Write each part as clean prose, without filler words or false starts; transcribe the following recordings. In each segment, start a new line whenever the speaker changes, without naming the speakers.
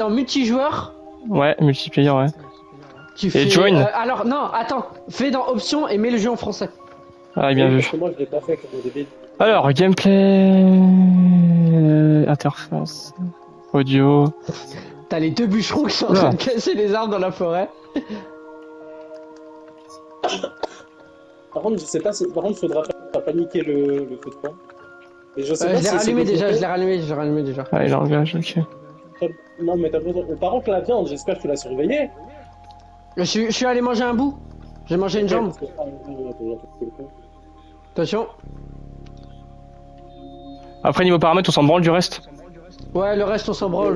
dans multijoueur,
Ouais, multiplayer, ouais.
tu
Et
fais.
join.
Alors, non, attends, fais dans options et mets le jeu en français.
Ah, bien
Oui,
vu.
parce que moi, je l'ai pas fait comme au début.
Alors, gameplay. Interface. Audio.
T'as les deux bûcherons qui sont en
Oula.
train de casser les arbres dans la forêt.
Par contre, je sais pas si... Par contre, faudra pas paniquer le feu de camp. Et je sais
Je
pas
l'ai
si c'est
rallumé déjà,
débloqué.
je l'ai rallumé déjà.
Ah, il engage, ok.
Non, mais t'as besoin... Par contre, la viande, j'espère que tu l'as surveillée.
Je suis allé manger un bout. J'ai mangé une jambe. Attention.
Après, niveau paramètres, on s'en branle du reste.
Ouais, le reste on s'en branle.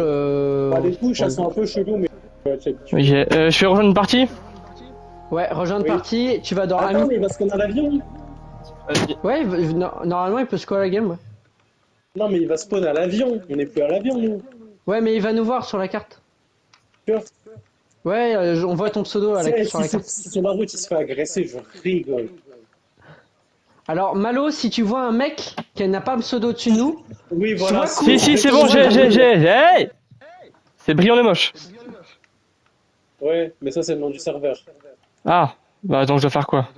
Bah, les touches, elles sont un peu cheloues, mais...
Ok, je fais rejoindre une partie.
Ouais, rejoindre
Oui.
partie, tu vas dans
Attends,
Ami.
mais parce qu'on a l'avion.
Ouais, normalement il peut score la game, ouais.
Non, mais il va spawn à l'avion. On n'est plus à l'avion, nous.
Ouais, mais il va nous voir sur la carte.
Tu vois.
Ouais, on voit ton pseudo sur la carte.
Si sur la route, il se fait agresser, je rigole.
Alors, Malo, si tu vois un mec qui n'a pas un pseudo dessus de nous,
Oui, voilà.
Soit
Si, c'est bon, j'ai. Hey, c'est brillant le moche.
Ouais, mais ça, c'est le nom du serveur.
Ah, bah donc je dois faire quoi?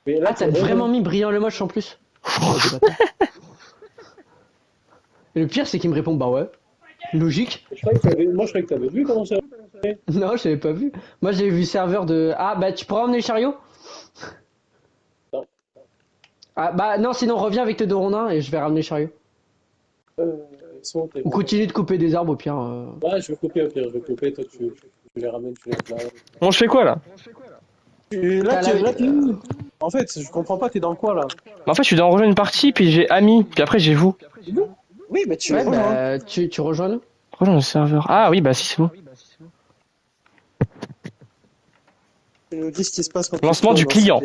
Mais là,
ah, t'as vraiment mis brillant le moche en plus. Et le pire, c'est qu'il me répond bah ouais. Logique.
Moi, je croyais que t'avais vu comment ça.
Non, je l'avais pas vu. Moi, j'ai vu serveur de. Ah, bah tu pourras emmener le chariot?
Non.
Ah, bah non, sinon reviens avec tes deux rondins et je vais ramener le chariot. Ou continue de couper des arbres au pire.
Ouais, je vais couper au pire, je vais couper, toi tu les ramènes, tu les là.
Bon, je fais quoi là?
Là, t'es où? En fait, je comprends pas, t'es dans quoi là?
En fait, je suis dans rejoindre une partie, puis j'ai ami, puis après j'ai vous.
Oui, mais tu
Ouais,
rejoins.
bah tu rejoins nous.
Rejoindre le serveur. Ah oui, bah si, c'est bon.
Tu nous dis ce qui se passe quand
Lancement du client.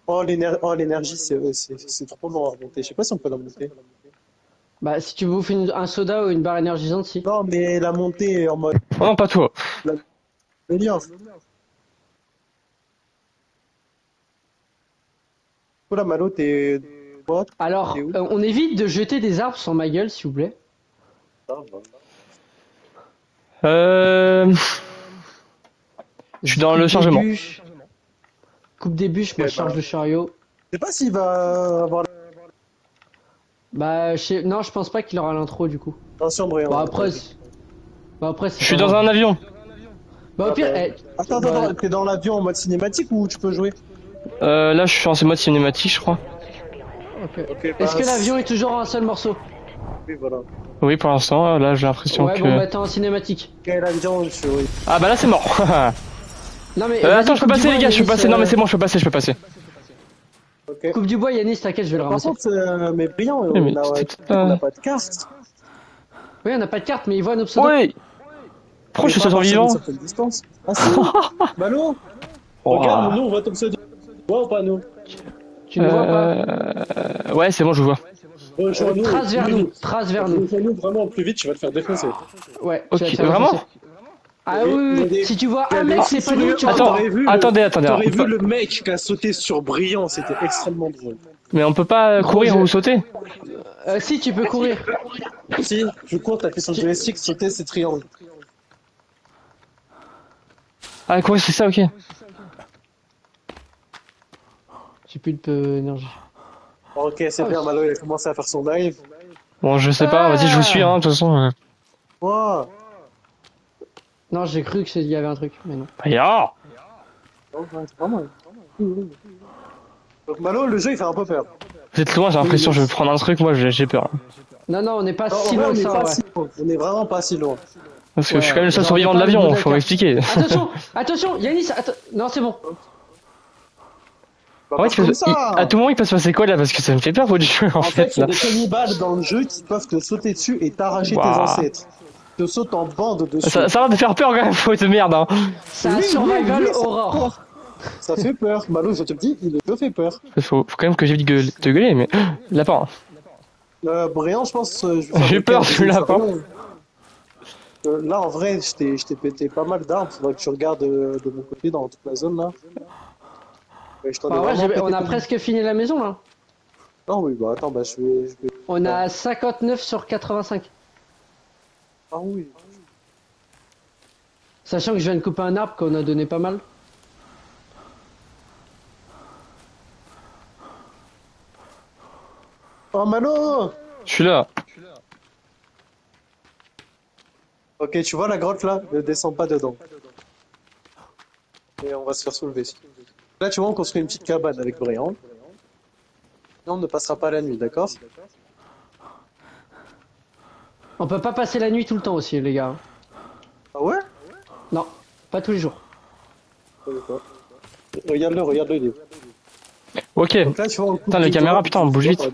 Oh, l'énergie, c'est trop long à remonter. Je sais pas si on peut la monter.
Bah si tu bouffes un soda ou une barre énergisante, si.
Non, mais la montée en mode.
Oh non, pas toi.
Délire. Oh là, Malo, t'es. What?
Alors,
T'es où?
on évite de jeter des arbres sur ma gueule, s'il vous plaît.
Ah, bah.
Je suis dans le chargement.
Coupe des bûches, moi je charge le chariot.
Je sais pas s'il va avoir.
Bah non, je pense pas qu'il aura l'intro du coup.
Attention, Brian.
Bah après,
Je suis dans un avion.
Bah au pire,
Attends, t'es dans l'avion en mode cinématique ou tu peux jouer?
Là, je suis en mode cinématique, je crois.
Ok,
est-ce que l'avion est toujours en un seul morceau?
Oui, voilà.
Oui, pour l'instant, là, j'ai l'impression
ouais,
que.
bon bah t'es en cinématique.
L'avion, oui.
Ah bah là, c'est mort.
Non mais
attends, je peux passer, les gars, je peux passer. Non, mais c'est bon, je peux passer.
Ok.
Coupe du bois, Yanis, t'inquiète, je vais le
Par
ramasser.
contre, mais brillant,
Oui, mais
on n'a pas de carte.
Oui, on n'a pas de carte, mais il voit nos pseudos.
Oui. Pourquoi je suis survivant?
Ah, c'est où? Malo,
Oh.
regarde, nous, on voit ton pseudo. Tu vois ou pas, nous?
Tu ne vois pas?
Ouais, c'est bon, je vois.
Trace vers nous, trace vers nous.
Rejoins-nous vraiment plus vite, tu vas te faire défoncer.
Ouais,
Ok,
tu vas te faire
vraiment?
défoncer. Ah oui, si tu vois un mec, c'est pas nous, tu
Attends,
vois.
attendez.
T'aurais vu le mec qui a sauté sur Brillant, c'était extrêmement drôle.
Mais on peut pas courir ou sauter?
Si, tu peux courir.
Si, je cours, t'appuies sur le joystick, sauter, c'est triangle.
Ah, courir, c'est ça, ok.
J'ai plus d'énergie.
Ok, c'est bien, Malo, il a commencé à faire son dive.
Bon, je sais pas, vas-y, je vous suis, hein, de toute façon.
Wow.
Non, j'ai cru qu'il y avait un truc, mais non.
Ya.
Donc Malo, le jeu, il fait un peu peur.
Vous êtes loin, j'ai l'impression, je vais prendre un truc, moi, j'ai peur.
Non, on n'est pas
Non,
si loin que ça, ouais.
On est vraiment pas si loin.
Parce que je suis quand même le seul
genre,
survivant
on
de
est pas
l'avion,
au bout de la
faut
carte.
m'expliquer.
Attention, Yanis, non, c'est bon.
Bah,
En fait, à tout moment, il peut se passer quoi là? Parce que ça me fait peur votre jeu en
En fait, il y
là.
a des cannibales dans le jeu qui peuvent te sauter dessus et t'arracher tes
Waouh.
ancêtres. Te sautent en bande dessus.
Ça va te faire peur quand même, faut de merde, hein.
C'est un survival horror.
Ça fait peur. Malo, je te le dis, il te fait peur.
Faut quand même que j'évite de gueuler, mais. Lapin.
Briand, je pense.
J'ai peur du lapin.
Là, en vrai, je t'ai pété pas mal d'armes. Faudrait que tu regardes de mon côté dans toute la zone là. Ouais, je t'en ai
Bah ouais,
vraiment pété
on a
plein.
presque fini la maison là.
Non, oui, bah attends, bah je vais.
On a 59 sur 85.
Ah oui.
Sachant que je viens de couper un arbre qu'on a donné pas mal.
Oh Malo!
Je suis là.
Ok, tu vois la grotte là? Ne descends pas dedans. Et on va se faire soulever. Là, tu vois, on construit une petite cabane avec Brian. Non, on ne passera pas la nuit, d'accord?
On peut pas passer la nuit tout le temps aussi, les gars.
Ah ouais?
Non, pas tous les jours.
D'accord. Regarde-le, regarde-le.
Ok.
Donc là, tu vois, on coupe
Putain, la
du
caméra,
bois,
putain, on bouge vite.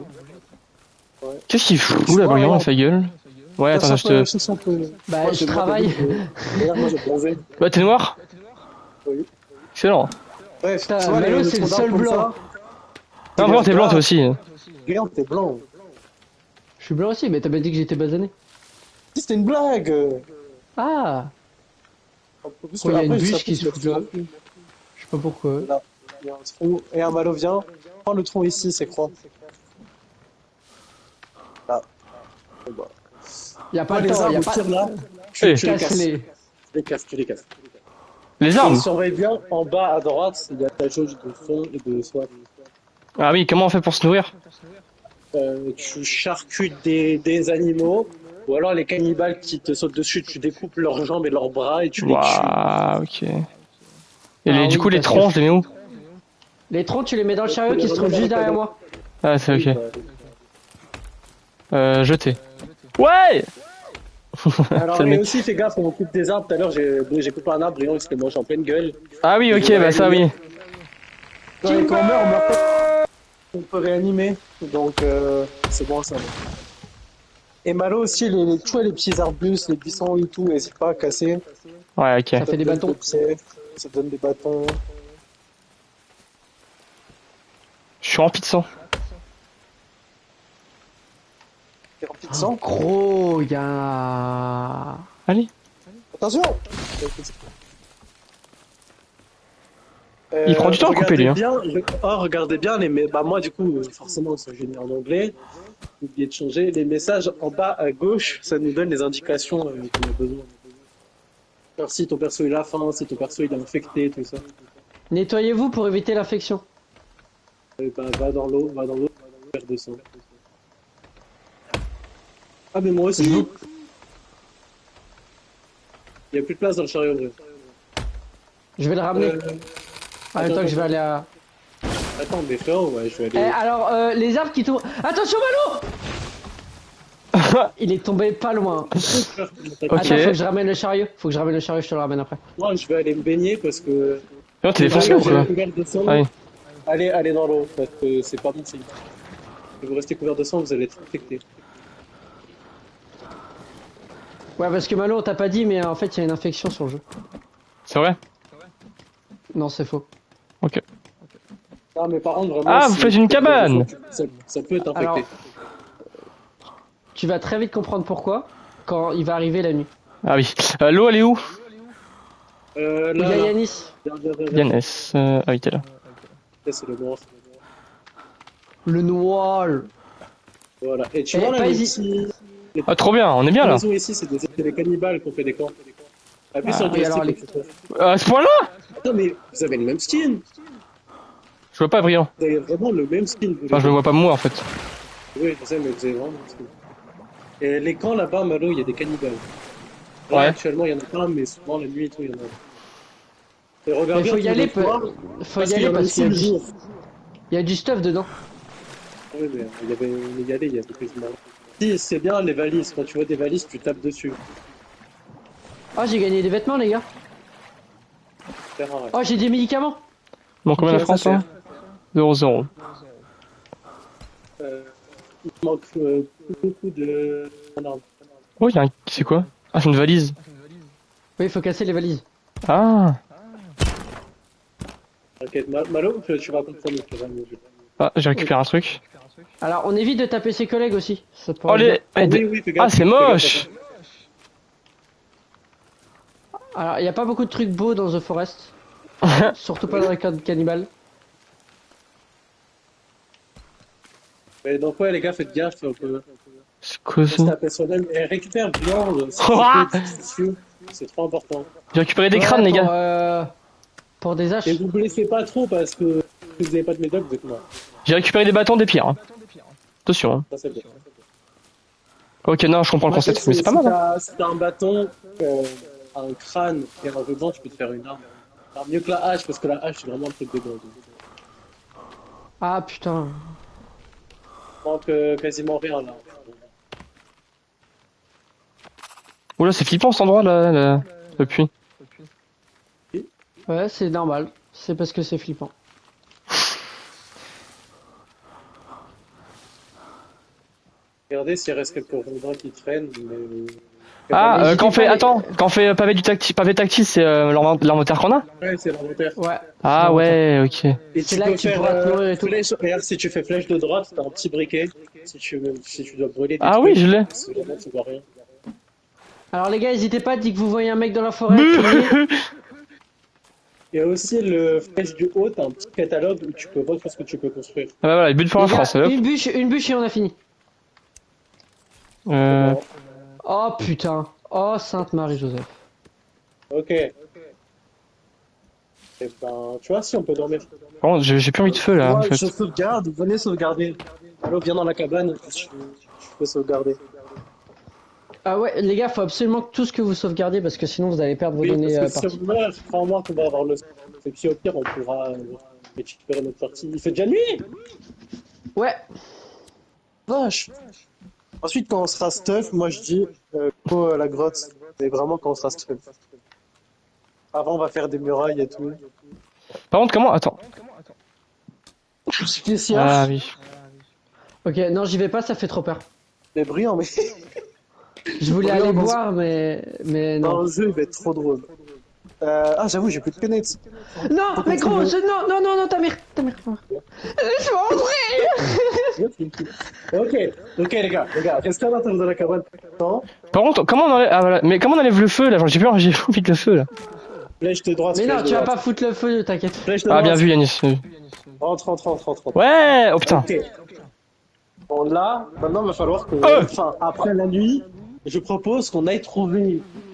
Ouais.
Qu'est-ce qu'il fout
Tu
là,
vois,
Brian,
regarde.
sa gueule? Ouais, attends, je te.
Cherche un peu.
Bah,
Moi,
je
moi,
travaille.
Regarde, moi, j'ai bronzé.
Bah, t'es noir?
Oui.
Excellent.
Bref,
Putain,
tu vois,
Malo, c'est le
tronc d'arbre
seul
comme
blanc.
ça.
Non, vraiment, t'es blanc, toi
Regarde,
aussi.
regarde, t'es blanc.
Je suis blanc aussi, mais t'as bien dit que j'étais basané.
Si, c'était une blague.
Ah,
En plus,
pourquoi il y a une
après,
bûche
ça
qui
pousse,
se
ça
fout là?
pousse plus.
Je sais pas pourquoi.
Là, il y a un trou. Et un Malo vient. Prends le tronc ici, c'est croix. Là. Bon, bah.
Y a pas
Toi,
le
les
temps, y a
arbres
pas.
tirent là.
Eh,
Tu les casses.
Casse-les.
Tu les casses, tu les casses.
les
Et
armes?
surveille bien, en bas à droite, il y a la jauge de faim et de soif.
Ah oui, comment on fait pour se nourrir?
Tu charcutes des animaux, ou alors les cannibales qui te sautent dessus, tu découpes leurs jambes et leurs bras et tu les tues.
Waouh, ok. Et
Ah
du
oui,
coup, les
parce que
troncs, je les mets où?
les troncs, tu les mets dans le
Tu
chariot
les
qui se
remets
trouve
dans la
juste derrière
cabane.
moi.
Ah, c'est
Oui,
ok.
bah,
Jeter. Ouais!
alors,
C'est le
et
mec.
aussi, fais gaffe, on coupe des arbres. Tout à l'heure, j'ai coupé un arbre et il s'était mangé en pleine gueule.
Ah oui, ok, bah ça oui.
Quand on meurt pas. On peut réanimer. Donc, c'est bon ça. Et Malo aussi, tu vois, les petits arbustes, les buissons et tout, n'hésite pas à casser.
Ouais, ok.
Ça fait des
donne
bâtons.
des pieds, ça donne des bâtons.
Je suis rempli de sang.
T'es rempli de sang.
Gros, y'a.
Allez.
Attention!
Il prend du temps à couper, lui, hein.
Regardez bien bah moi du coup forcément c'est génie en anglais. Oubliez de changer les messages en bas à gauche, ça nous donne les indications qu'on a besoin. Alors si ton perso il a faim, si ton perso il est infecté, tout ça.
Nettoyez-vous pour éviter l'infection.
Bah, va dans l'eau, faire de sang. Ah mais moi aussi. Il y a plus de place dans le chariot. Vrai.
Je vais le ramener. En même temps que je vais aller à.
Attends, mais frérot, ouais, je vais
Eh,
aller.
alors, les arbres qui tombent. Attention, Malo! Il est tombé pas loin.
Ok.
Attends, faut que je ramène le chariot. Faut que je ramène le chariot, je te le ramène après.
Moi, je vais aller me baigner parce que.
Non, t'es défoncé ou
J'ai
quoi?
couvert de sang.
Ah oui.
Allez dans l'eau, parce que c'est pas bon signe. Si vous restez couvert de sang, vous allez être infecté.
Ouais, parce que Malo, on t'a pas dit, mais en fait, il y a une infection sur le jeu.
C'est vrai?
Non, c'est faux.
Ok.
Non, mais par contre, vraiment.
Ah, vous
si
faites une cabane!
Ça peut être infecté.
Alors, tu vas très vite comprendre pourquoi quand il va arriver la nuit.
Ah oui. L'eau, elle est où?
Il y
Là,
a
là.
Yanis.
Viens.
Yannis. Ah oui, t'es là.
Ça, c'est le noir.
Le noir.
Voilà. Et tu
Eh,
vois là,
pas
les
hésite.
petits.
Ah, trop bien, on est bien
Les
là.
maisons ici, c'est des cannibales qu'on fait des camps. Appuie sur le
oui, alors,
joystick.
À ce point-là?
Attends, mais vous avez le même skin.
Je vois pas brillant.
Vous avez vraiment le même skin.
Enfin, je me vois pas moi en fait.
Oui, je sais, mais vous avez vraiment le même skin. Et les camps là-bas, Malo, il y a des cannibales. Là,
Ouais.
actuellement, il y en a pas, mais souvent la nuit et tout, il y en a. Et regarde
Mais faut
bien
y aller,
autour de toi,
faut y
qu'il y
aller
en a
parce
aussi
qu'il y a
le
du,
jour.
il y a du stuff dedans.
Oui, mais on y allait, il y avait quasiment. Si, c'est bien les valises. Quand tu vois des valises, tu tapes dessus.
Oh, j'ai gagné des vêtements, les gars.
C'est rare.
Oh, j'ai des médicaments.
Bon, combien
Ok,
la France
ça,
hein? 0-0.
Il manque beaucoup de. Ah, non.
Oh, y'a un. C'est quoi? Ah, c'est une valise.
Oui, il faut casser les valises.
Ah!
T'inquiète, Malo, tu vas comprendre. Tu vas mieux.
Ah, j'ai récupéré un truc.
Alors, on évite de taper ses collègues aussi. Ça pourrait
Oh,
être bien.
les.
Ah, oui, fais gaffe,
Ah, c'est
fais gaffe,
moche!
Alors, il n'y a pas beaucoup de trucs beaux dans The Forest. Surtout pas dans les cas de cannibales.
Mais donc, ouais, les gars, faites gaffe.
C'est quoi ça?
C'est un personnel. Et récupère viande, c'est trop important.
J'ai récupéré des
Ouais,
crânes, les
pour,
gars.
pour des haches.
Et vous blessez pas trop parce que si vous avez pas de médoc, vous êtes mort.
J'ai récupéré des bâtons des pires. Hein. Attention. Hein.
Ça, c'est bien.
Ok, non, je comprends le
Moi,
concept, mais c'est pas mal. Hein.
Si t'as un bâton, un crâne et un ruban, tu peux te faire une arme. Alors, mieux que la hache, parce que la hache, c'est vraiment un truc de gros.
Ah putain.
Manque quasiment rien là.
Oula, c'est flippant cet endroit là, le puits.
Ouais, c'est normal. C'est parce que c'est flippant.
Regardez s'il reste quelques rondins qui traînent. Mais...
Ah, quand on fait,
pas les-
attends, quand on fait pavé tactile, c'est l'inventaire qu'on a?
Ouais, c'est l'inventaire.
Ouais.
Ah ouais, ok.
Et
C'est
tu
là
peux
que tu
faire
pourras te nourrir et tout.
flèche. Regarde, si tu fais flèche de droite, t'as un petit briquet. Si tu dois brûler des
Ah
trucs,
oui, je l'ai.
c'est vraiment, tu vois rien.
Alors les gars, n'hésitez pas, dès que vous voyez un mec dans la forêt, criez.
Il y a aussi le flèche du haut, t'as un petit catalogue où tu peux voir ce que tu peux construire.
Ah bah voilà, but pour la
Les gars,
France, hop.
une bûche et on a fini.
Euh,
Oh putain. Oh Sainte Marie-Joseph.
Ok. Et ben, tu vois, si on peut dormir.
par contre, j'ai plus envie de feu là, en
Moi,
fait.
je sauvegarde, venez sauvegarder. Allo, viens dans la cabane, je peux sauvegarder.
Ah ouais, les gars, faut absolument que tout ce que vous sauvegardiez parce que sinon vous allez perdre vos
Oui,
données
parce que
parties.
si on meurt, crois-moi qu'on va avoir le. Et puis au pire, on pourra récupérer notre partie. Il fait déjà nuit!
Ouais.
Vache! Ensuite, quand on sera stuff, moi je dis, go à la grotte. C'est vraiment quand on sera stuff. Avant, on va faire des murailles et tout.
Par contre, comment? Attends.
Qu'est-ce qu'il y
Ah
a?
oui.
Ok, non, j'y vais pas, ça fait trop peur.
C'est brillant, mais
Je voulais
Regarde,
aller
dans-
voir, mais
dans
non.
le jeu, il va être trop drôle. Ah, j'avoue, j'ai plus de connect.
Non, mais gros, non, ta mère. Laisse-moi rentrer.
Ok, les gars, restez à l'intérieur de la cabane. Non,
Par contre, comment on enlève, ah voilà, mais comment on enlève le feu là? Genre, j'ai envie de le feu là.
flèche de droite,
Mais
flèche
non,
de
tu vas
droite.
pas foutre le feu, t'inquiète.
Flèche de
Ah,
droite.
bien vu, Yanis.
Rentre.
Ouais, oh putain.
Ok. Bon, là, maintenant, il va falloir que, enfin, après la nuit, je propose qu'on aille trouver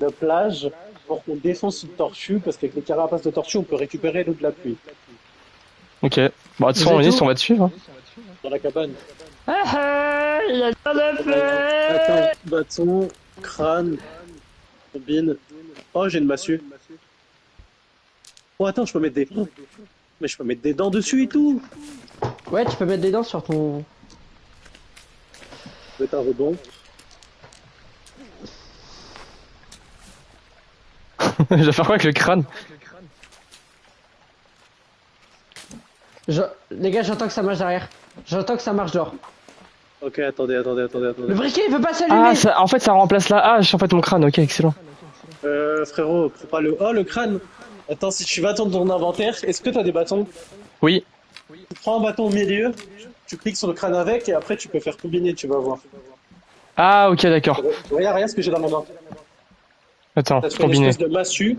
une plage pour qu'on défonce une tortue, parce qu'avec les carapaces de tortue, on peut récupérer l'eau de la pluie
Ok. Bon, de toute façon,
Vous êtes
Yanis,
où
on va te suivre. Hein.
dans la cabane.
Ah, il y a pas de feu.
Attends, bâton, crâne, combine. Oh, j'ai une massue. Oh, attends, je peux mettre des. Mais je peux mettre des dents dessus et tout.
Ouais, tu peux mettre des dents sur ton.
Je vais mettre un rebond.
Je vais faire quoi avec le crâne?
Les gars, j'entends que ça marche derrière. J'entends que ça marche dehors.
Ok, attendez.
Le briquet, il veut pas s'allumer.
Ah, ça, en fait, ça remplace la hache, en fait, mon crâne. Ok, excellent.
Frérot, prends pas le. Oh, le crâne. Attends, si tu vas dans ton inventaire, est-ce que t'as des bâtons?
Oui.
Tu prends un bâton au milieu, tu cliques sur le crâne avec, et après tu peux faire combiner, tu vas voir.
Ah, ok, d'accord.
Regarde ce que j'ai dans ma main.
Attends,
T'as une
combiné.
espèce de massue,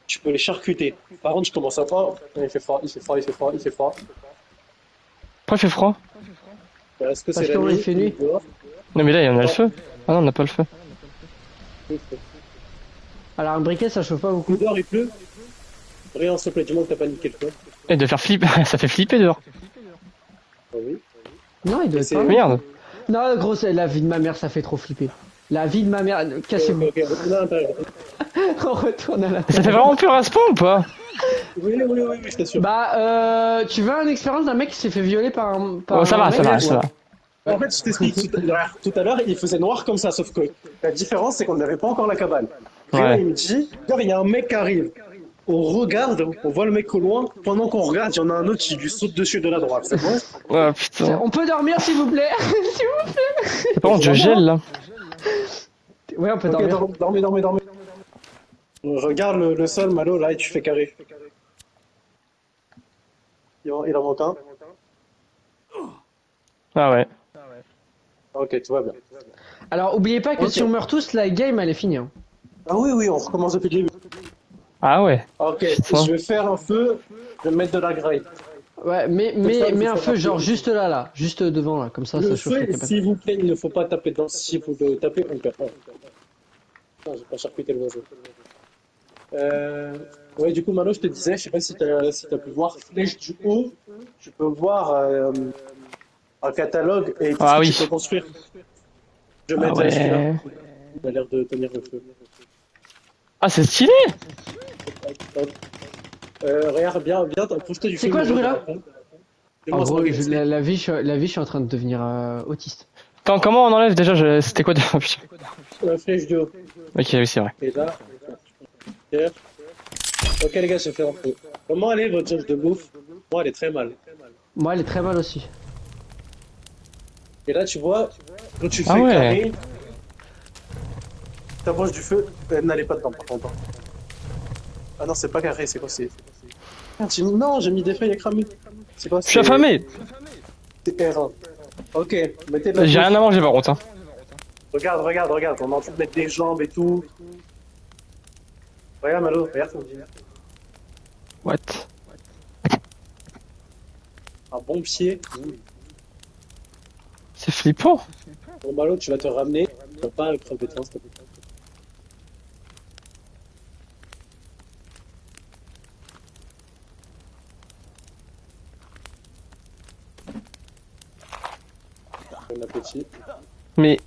tu peux les charcuter. Par contre, je commence à pas. Il fait froid.
Pourquoi il fait froid?
Est-ce que
Parce
c'est la
que
nuit?
il fait nuit.
Non, mais là, il y en a le feu. Ah non, on n'a pas le feu.
Alors, un briquet, ça chauffe pas beaucoup.
Dehors, il pleut. Rien, s'il te plaît, dis-moi que t'as pas niqué le feu.
Et de faire flipper, ça fait flipper dehors.
Ah oui.
Non, il doit être
c'est-
pas.
Merde.
Non, gros, c'est la vie de ma mère, ça fait trop flipper. La vie de ma mère, cassez-vous.
Ok, retourne à l'intérieur.
On retourne à la
Ça fait vraiment peur à ce point ou pas?
Oui, je t'assure.
Bah, tu veux une expérience d'un mec qui s'est fait violer par un.
Oh, ça
un
va,
mec,
ça va,
ouais.
ça va.
En fait, je t'explique. Tout à l'heure, il faisait noir comme ça, sauf que la différence, c'est qu'on n'avait pas encore la cabane. Et là,
Ouais.
il me dit, regarde, il y a un mec qui arrive. On regarde, on voit le mec au loin. Pendant qu'on regarde, il y en a un autre qui lui saute dessus de la droite. C'est bon?
Oh putain.
On peut dormir, s'il vous plaît. S'il vous plaît.
Par contre, je gèle là.
Ouais, on peut
Ok,
dormir.
dormez. Regarde le sol, Malo, là, et tu fais carré. Il en manque un.
Ah ouais.
Ok, tout va bien.
Alors, oubliez pas que
Ok.
si on meurt tous, la game, elle est finie. Hein.
Ah oui, on recommence depuis le début.
Ah ouais.
Ok,
Putain.
je vais faire un feu, je vais mettre de la graille.
Ouais,
ça,
mais un
faut
feu,
faire
genre
rapide.
juste là, juste devant là, comme ça
Le
chauffe les
feu,
cabanes.
s'il vous plaît, il ne faut pas taper dedans. S'il faut le taper, on perd. Non, j'ai pas charcuté le oiseau. Euh, ouais, du coup, Malo, je te disais, je sais pas si t'as pu voir, flèche du haut, tu peux voir un catalogue et tout ce
Ah
que tu
oui.
peux construire. Je vais
Ah
mettre celui-là.
ouais.
Il a l'air de tenir le feu.
Ah, c'est stylé.
Hop, hop. Regarde bien, bien, profite du
C'est
feu,
quoi ce
Malo,
bruit
de
là?
la
En
Comment
gros,
s'organiser.
la vie, je suis en train de devenir autiste.
Attends, comment on enlève déjà c'était quoi déjà? Putain.
La flèche du haut.
Ok, oui, c'est vrai.
Et là, ok les gars, je vais faire un peu. Comment elle est votre jauge de bouffe? Moi, elle est très mal.
Moi, elle est très mal aussi.
Et là, tu vois, quand tu
Ah
fais
ouais.
carré, t'approches du feu, n'allez pas dedans par contre. Ah non, c'est pas carré, c'est quoi? Ah, non, j'ai mis des feuilles à cramer. C'est quoi?
Je suis affamé.
C'est R1. Ok, mettez de la
J'ai rien
bouffe.
à manger par contre. Hein.
Regarde, regarde, regarde. On est en train de mettre des jambes et tout. Regarde, Malo, regarde ce qu'on dit.
What?
Un bon pied.
C'est flippant.
Bon, Malo, tu vas te ramener. Tu vas pas crever de faim, s'il te plaît. Bon appétit.
Mais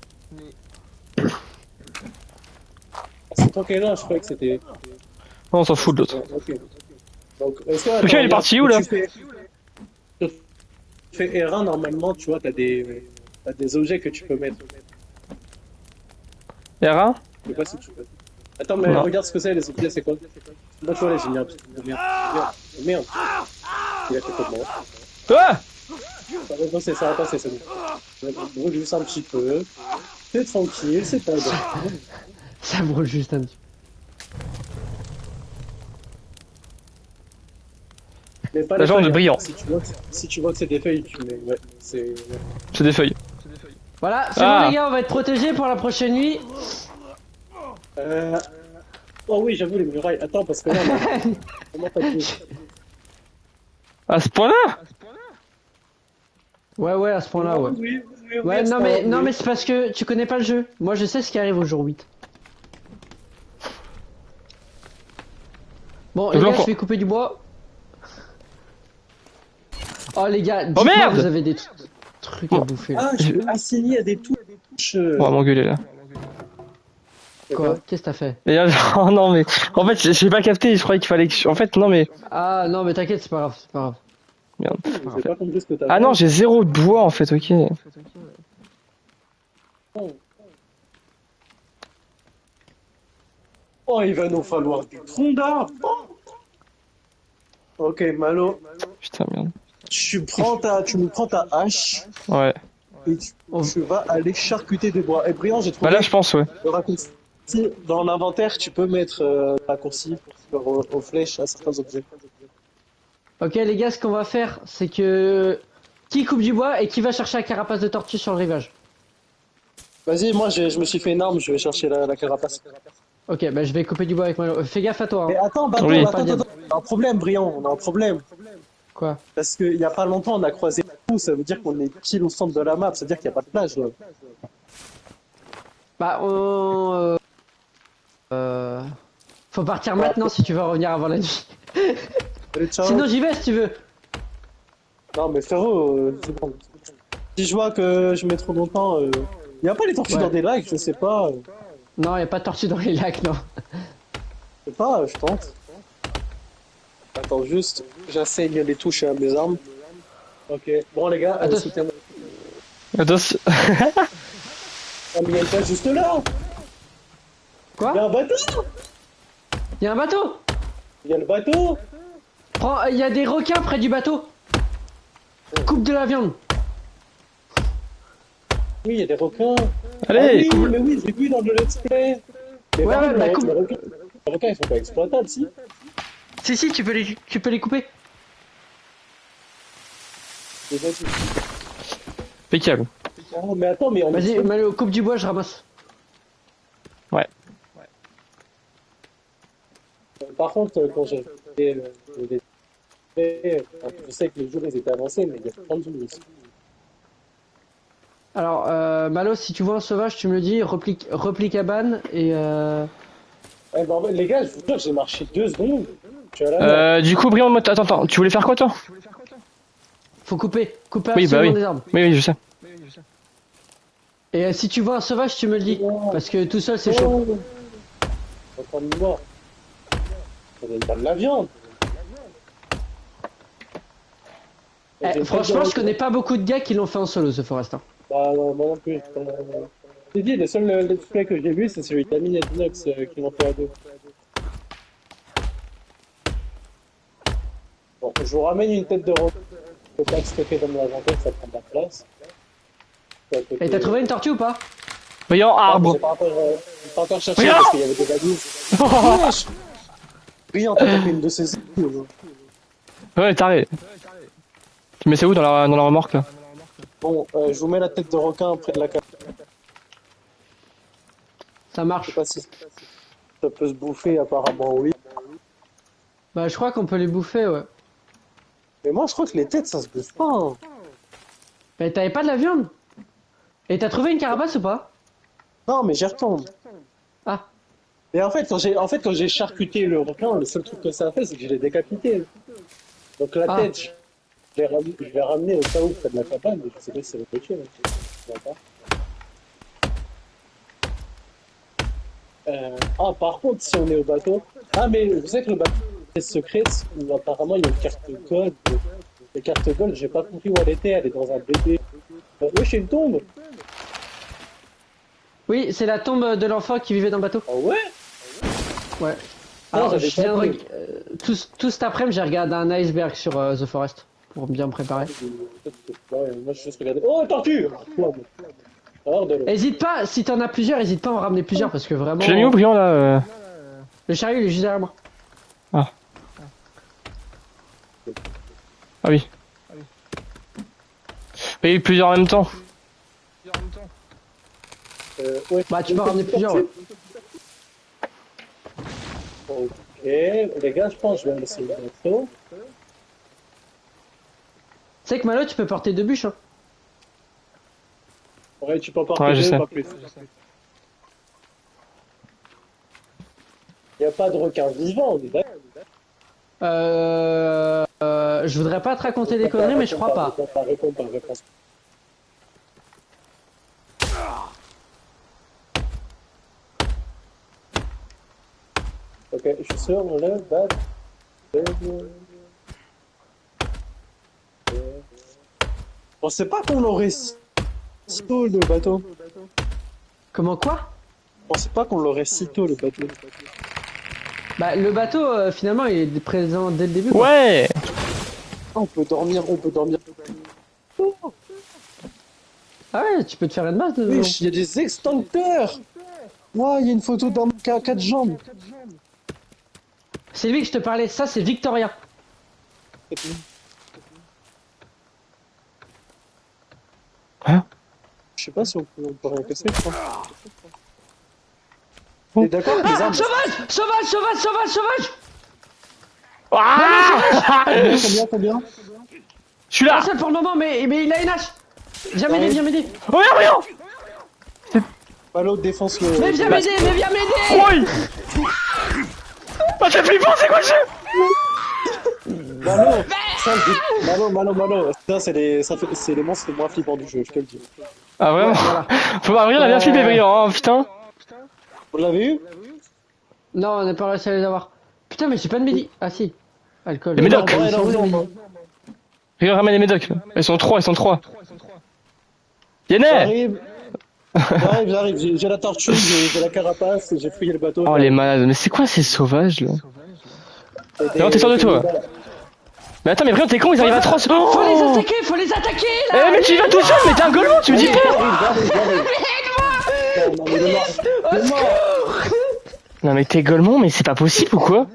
C'est toi qui es là, je croyais que c'était.
on s'en fout de l'autre.
Ok. Donc, est-ce que,
Ok,
attends,
il est
regarde,
parti où
quand
là?
tu fais R1, normalement, tu vois, t'as des objets que tu peux mettre.
R1?
Je sais pas si tu peux. Attends, mais
Non.
regarde ce que c'est, les objets, c'est quoi? Moi, tu vois, les génial. Merde. Merde. Merde. Il a fait quoi de moi?
Ah!
Ça va passer, c'est bon. Brûle juste un petit peu. T'es tranquille, c'est pas grave.
Ça brûle juste un petit
Mais pas
La
les
jambe
feuilles,
de
hein.
brillant.
Si tu vois que c'est des feuilles, tu mets. Ouais, c'est. Ouais.
C'est des feuilles.
Voilà, c'est bon
Ah!
les gars, on va être protégés pour la prochaine nuit.
Euh... Oh oui, j'avoue, les murailles. Attends, parce que là, comment t'as fait?
À ce point-là?
Ouais, à ce point-là, ouais.
Oui, oui, oui,
Ouais,
à ce moment,
non,
oui.
mais c'est parce que tu connais pas le jeu. Moi, je sais ce qui arrive au jour 8. Bon, les
Donc là,
gars, je
encore.
vais couper du bois. Oh, les gars,
Oh
dites-moi que vous
merde!
avez des trucs à bouffer là.
Ah, je peux assigner à des touches.
On va m'engueuler là.
Quoi? Qu'est-ce que t'as fait?
Et là, oh non mais en fait j'ai pas capté, je croyais qu'il fallait que en fait non mais
Ah, non, mais t'inquiète, c'est pas grave, c'est pas grave.
merde.
J'ai pas compris ce que t'as
Ah
fait.
non, j'ai zéro de bois en fait, ok.
Oh, il va nous falloir des troncs d'arbres. Ok, Malo,
Putain merde.
tu me prends ta hache
Ouais.
et tu vas aller charcuter des bois. Et Briand, j'ai trouvé
Bah là je pense ouais.
le raccourci. Dans l'inventaire, tu peux mettre raccourci aux flèches à certains objets.
Ok, les gars, ce qu'on va faire, c'est que. Qui coupe du bois et qui va chercher la carapace de tortue sur le rivage?
Vas-y, moi je me suis fait une arme, je vais chercher la carapace.
Ok, bah je vais couper du bois avec Malo. Fais gaffe à toi,
Mais
hein.
attends, bateau,
Oui.
attends. On a un problème, Briand, on a un problème.
Quoi?
Parce qu'il y a pas longtemps, on a croisé tout, ça veut dire qu'on est pile au centre de la map, ça veut dire qu'il n'y a pas de plage là.
Bah, faut partir maintenant si tu veux revenir avant la nuit.
Allez, ciao.
Sinon, j'y vais si tu veux.
Non mais frérot, c'est bon. Si je vois que je mets trop longtemps, il n'y a pas les tortues
Ouais.
dans des lacs, je sais pas.
Non, y a pas de tortue dans les lacs, non.
Je sais pas, je tente. Attends juste, j'assaigne les touches à mes armes. Ok, bon les gars,
Attends.
soutenez-moi.
Attention.
Ah mais il y a une plage juste là. Il y a
Quoi?
un bateau.
Y a un bateau?
Il y a le bateau.
Prends, y a des requins près du bateau. Coupe de la viande.
Oui, il y a des requins.
Allez,
Ah oui, mais oui, j'ai vu dans le let's play. Mais
Ouais,
par contre,
bah, coupe.
les requins, ils sont pas exploitables, si.
Si, tu peux les couper.
Les vas-y.
impeccable.
Oh, mais attends, mais on
Vas-y, Malo, coupe du bois, je ramasse.
Ouais.
Par contre, quand j'ai fait Je sais que les jours ils étaient avancés, mais il y a 30 jours aussi.
Alors, Malo, si tu vois un sauvage, tu me le dis, repli cabane et
Eh ben, les gars, je vous jure, j'ai marché 2 secondes. Je suis à la merde.
Du coup, Brion, attends, tu voulais faire quoi toi?
faut couper
Oui, bah
absolument
oui.
des arbres.
Oui, je sais.
Et si tu vois un sauvage, tu me le dis, parce que tout seul c'est chaud.
Oh, encore une mort. Ça donne pas de la viande.
Franchement, je connais pas beaucoup de gars qui l'ont fait en solo, ce Forest. Hein.
Bah, moi non plus. J'ai dit, le seul let's play que j'ai vu, c'est celui d'Amine et Dinox qui l'ont fait à deux. Bon, je vous ramène une tête de roc. Je peux pas le stocker dans mon inventaire, ça prend de la place.
Et t'as trouvé une tortue ou pas?
Brion, arbre.
J'ai pas encore cherché
Rien.
parce qu'il y avait des valises. Wesh. Brillant, t'as tapé une de ces îles.
Ouais, taré. Tu mets ça où dans la remorque là?
Bon, je vous mets la tête de requin près de la cave.
Ça
Je sais
marche.
pas si ça peut se bouffer, apparemment oui.
Bah, je crois qu'on peut les bouffer, ouais.
Mais moi, je crois que les têtes, ça se bouffe pas. Hein.
Mais t'avais pas de la viande? Et t'as trouvé une carapace ou pas?
Non, mais j'y retourne.
Ah,
Mais en fait, quand j'ai charcuté le requin, le seul truc que ça a fait, c'est que je l'ai décapité. Donc la
Ah.
tête, je l'ai ramené au cas où près de la cabane, mais je sais pas si ça va pêcher. Ah, par contre, si on est au bateau. Ah, mais vous savez que le bateau est secret, où apparemment il y a une carte code. La carte code, j'ai pas compris où elle était, elle est dans un bébé. Oui, c'est une tombe.
oui, c'est la tombe de l'enfant qui vivait dans le bateau.
Ah ouais?
Ouais.
Ah,
Alors,
j'avais
je viens de
pas vu.
tout cet après-midi, j'ai regardé un iceberg sur The Forest pour bien me préparer.
Ouais, moi, je juste regardé. Oh, tortue! Alors, de l'eau.
Hésite pas, si t'en as plusieurs, hésite pas à en ramener plusieurs parce que vraiment.
Tu l'as mis où, Brion là?
Le chariot il est juste derrière moi.
Ah oui. Oui, plusieurs en même temps.
Ouais.
Bah, tu peux en ramener plusieurs. Ouais.
Ok, les gars, je pense que je vais me laisser le bateau.
Tu sais que Malo, tu peux porter 2 bûches. Hein.
Ouais, tu peux en porter
Ouais, je
deux,
sais.
pas plus. Il n'y a pas de requin vivant, on est d'accord.
Je voudrais pas te raconter des conneries, mais je crois pas.
Réponds pas. Ok, je suis sur le bateau. Je pensais pas qu'on l'aurait si tôt le bateau.
Comment quoi?
Je pensais pas qu'on l'aurait si tôt le bateau.
Bah, le bateau, finalement, il est présent dès le début. Quoi.
Ouais.
Ah, on peut dormir.
Ah ouais, tu peux te faire une masse de.
Oui, il y a des extincteurs. Ouais, il y a une photo d'un mec à 4 jambes.
C'est lui que je te parlais, ça c'est Victoria.
Hein?
Je sais pas si on peut rien casser, je crois. T'es d'accord avec les
Ah,
armes?
sauvage!
Ah.
Combien?
Je suis là.
Pas seul pour le moment, mais il a une hache. Viens m'aider, viens m'aider.
Oh merde, Brion.
Malo, défonce le...
Mais viens m'aider.
Oui. Ah, c'est flippant, c'est quoi le jeu?
Malo. Ça, c'est les monstres les moins flippants du jeu, je te le dis.
Ah vraiment?
Voilà.
Faut voir, Brion a bien flippé, Brion, hein, putain.
Vous l'avez eu?
Non, on n'a pas réussi à les avoir. Putain, mais j'ai pas de midi. Ah si. Alcool.
Les médocs.
Ils sont où, les médocs
Brion ramène les médocs. Ils sont trois. Yanné.
J'arrive, j'ai la tortue, j'ai la carapace, j'ai fouillé le bateau.
Oh les malades, mais c'est quoi ces sauvages là? Non, t'es sûr de toi? Mais attends, mais Brion, t'es con, ils arrivent à 3.
Faut les attaquer là.
Eh mais tu y vas tout seul, mais t'es un golemon, tu me dis pas. Non mais t'es golemon, mais c'est pas possible ou quoi?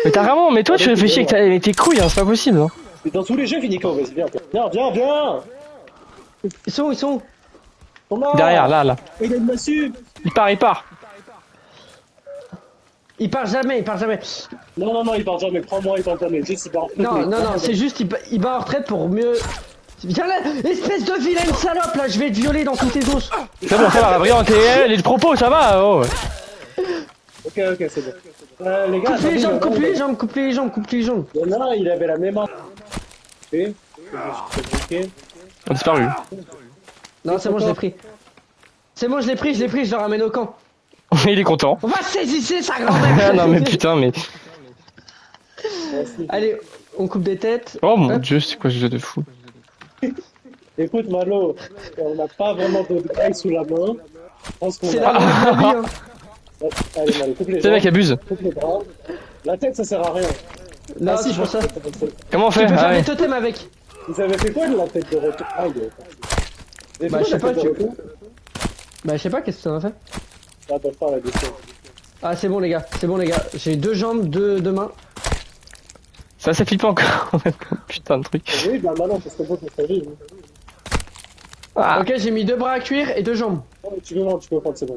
Mais t'as vraiment, mais toi tu réfléchis avec tes couilles, hein, c'est pas possible. Hein.
Mais dans tous les jeux, Finico, vas-y, viens.
Ils sont où
On a...
Derrière, là.
Il a une massue.
Il part.
Il part jamais, il part jamais.
Non, il part jamais. Prends-moi, il part jamais. Juste, il part en retraite.
Non, c'est juste, il bat en retraite pour mieux. Viens là, espèce de vilaine salope là, je vais te violer dans tous tes os.
C'est bon, ça va, Brian, les propos, ça va, oh.
Ok, c'est bon. Les gars,
coupe les jambes, coupe les jambes, coupe les jambes, coupe les jambes.
Il y en a un, il avait la même arme. Ok.
On a disparu.
Non, c'est bon, je l'ai pris. C'est bon, je l'ai pris, je le ramène au camp.
Il est content.
On va saisir sa grand-mère.
Non mais putain, mais...
Allez, on coupe des têtes.
Oh mon
Hop.
dieu, c'est quoi ce jeu de fou?
Écoute, Malo, on n'a pas vraiment de graille sous la main. Je pense qu'on
C'est
va...
la vie, hein.
Allez, Malo, coupe les
C'est le
jambes.
mec abuse.
Coupe les bras. La tête, ça sert à rien.
Non,
Ah, si,
c'est pour ça.
Comment on
Tu
fait?
peux
Ah
faire
ouais.
des totems avec.
Vous avez fait quoi de la tête de retour? Ah, il est... Vous avez
Bah,
fait
je sais
quoi
pas,
de la tête de retour?
Bah, je sais pas, qu'est-ce que ça va faire.
Ah, t'as pas la descente.
Ah, c'est bon, les gars, J'ai 2 jambes, 2 mains.
Ça flippe encore. Putain de truc.
Oui, bah maintenant, parce que moi, je me vivre.
Ah.
Ok, j'ai mis 2 bras à cuire et 2 jambes.
Oh, tu peux prendre, c'est bon.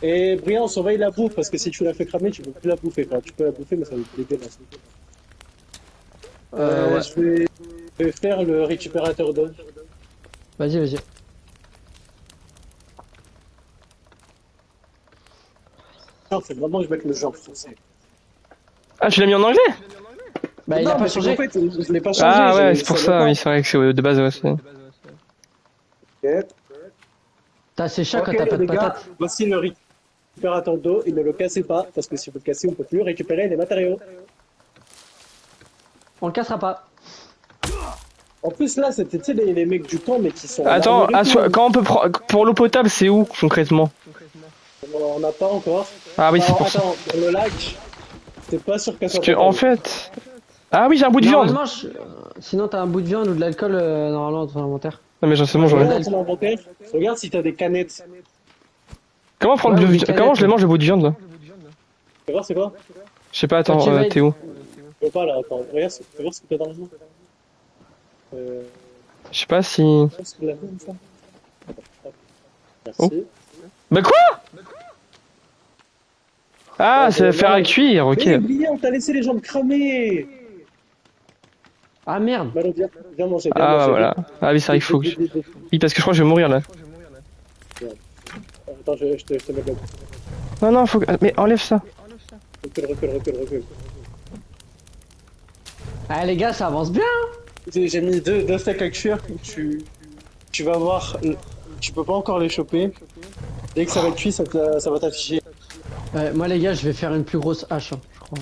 Et Brian, surveille la bouffe, parce que si tu la fais cramer, tu peux plus la bouffer. Enfin, tu peux la bouffer, mais ça va être dégueulasse.
Ouais.
Je vais faire le récupérateur d'eau.
Vas-y.
Non, c'est vraiment que je mette le genre français.
Ah, tu l'as mis en anglais?
Bah, il
Non,
a pas
mais
changé.
En fait, je l'ai pas changé.
Ah ouais,
je
c'est pour
savais
ça,
pas.
oui, c'est vrai que c'est de base, ouais.
Ok.
T'as ces chats quand
Ok,
t'as pas de
les gars,
patates.
voici le récupérateur d'eau. Et ne le cassez pas, parce que si vous le cassez, on peut plus récupérer les matériaux.
On le cassera pas.
En plus, là, c'était tu sais, les mecs du camp, mais qui sont.
Attends,
armés et tout.
quand on peut prendre... Pour l'eau potable, c'est où, concrètement?
On n'a pas encore.
Ah oui, c'est
Alors,
pour ça.
attends, dans le lac, c'est pas sûr qu'elle soit.
Parce que, en fait... Ah oui, j'ai un bout de viande.
Normalement, sinon t'as un bout de viande ou de l'alcool normalement dans ton inventaire.
Non mais j'en sais bon, j'en ai.
Regarde ton inventaire, regarde si t'as des canettes.
Comment prendre
Ouais,
le...
des canettes,
Comment je le mange, le bout de viande, là?
Fais voir c'est quoi?
Je sais pas, attends,
Ok,
t'es où?
Je peux pas là, attends, regarde, fais voir ce que t'as dans la main.
Je sais pas si...
Est-ce que la main, ça? Merci.
Oh. Bah quoi? Ah,
Ouais,
c'est faire à
ouais.
cuire, ok.
Mais oublié, on t'a laissé les jambes cramées.
Ah merde.
Malo, viens manger, viens
Ah bah
manger.
voilà. Ah oui, c'est vrai qu'il faut que... Oui, parce que je crois que je vais mourir, là.
Attends, je te mets là.
Non, faut que... Mais enlève ça.
Recule.
Ah les gars, ça avance bien.
J'ai mis deux steaks à cuire. Tu vas voir, tu peux pas encore les choper. Dès que ça va être cuit, ça va t'afficher.
Moi les gars, je vais faire une plus grosse hache, hein, je crois.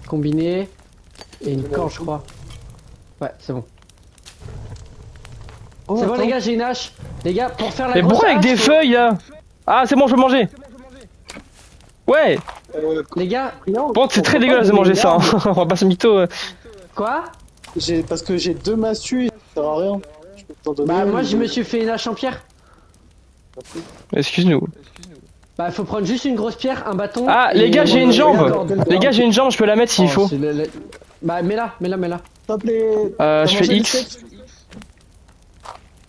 Combiné et une corde, je crois. Ouais, c'est bon.
Oh,
C'est bon
attends.
les gars, j'ai une hache. Les gars, pour faire la
Mais
grosse
pourquoi avec
hache,
des feuilles, là? Ah, c'est bon, je peux manger. Ouais.
Les gars,
Bon, c'est très dégueulasse de manger ça, hein. On va pas se mytho.
quoi?
Parce que j'ai deux massues, ça sert à rien. Je peux t'en donner
Bah
une,
moi je
mais-
me suis fait une hache en pierre.
Excuse-nous.
Bah faut prendre juste une grosse pierre, un bâton.
Ah,
et
les gars, j'ai une jambe.
D'accord.
Les gars, j'ai une jambe, je peux la mettre s'il
Oh,
faut.
c'est Bah mets-la.
S'il te plaît.
Je
T'as
fais
mangé les
X.
steaks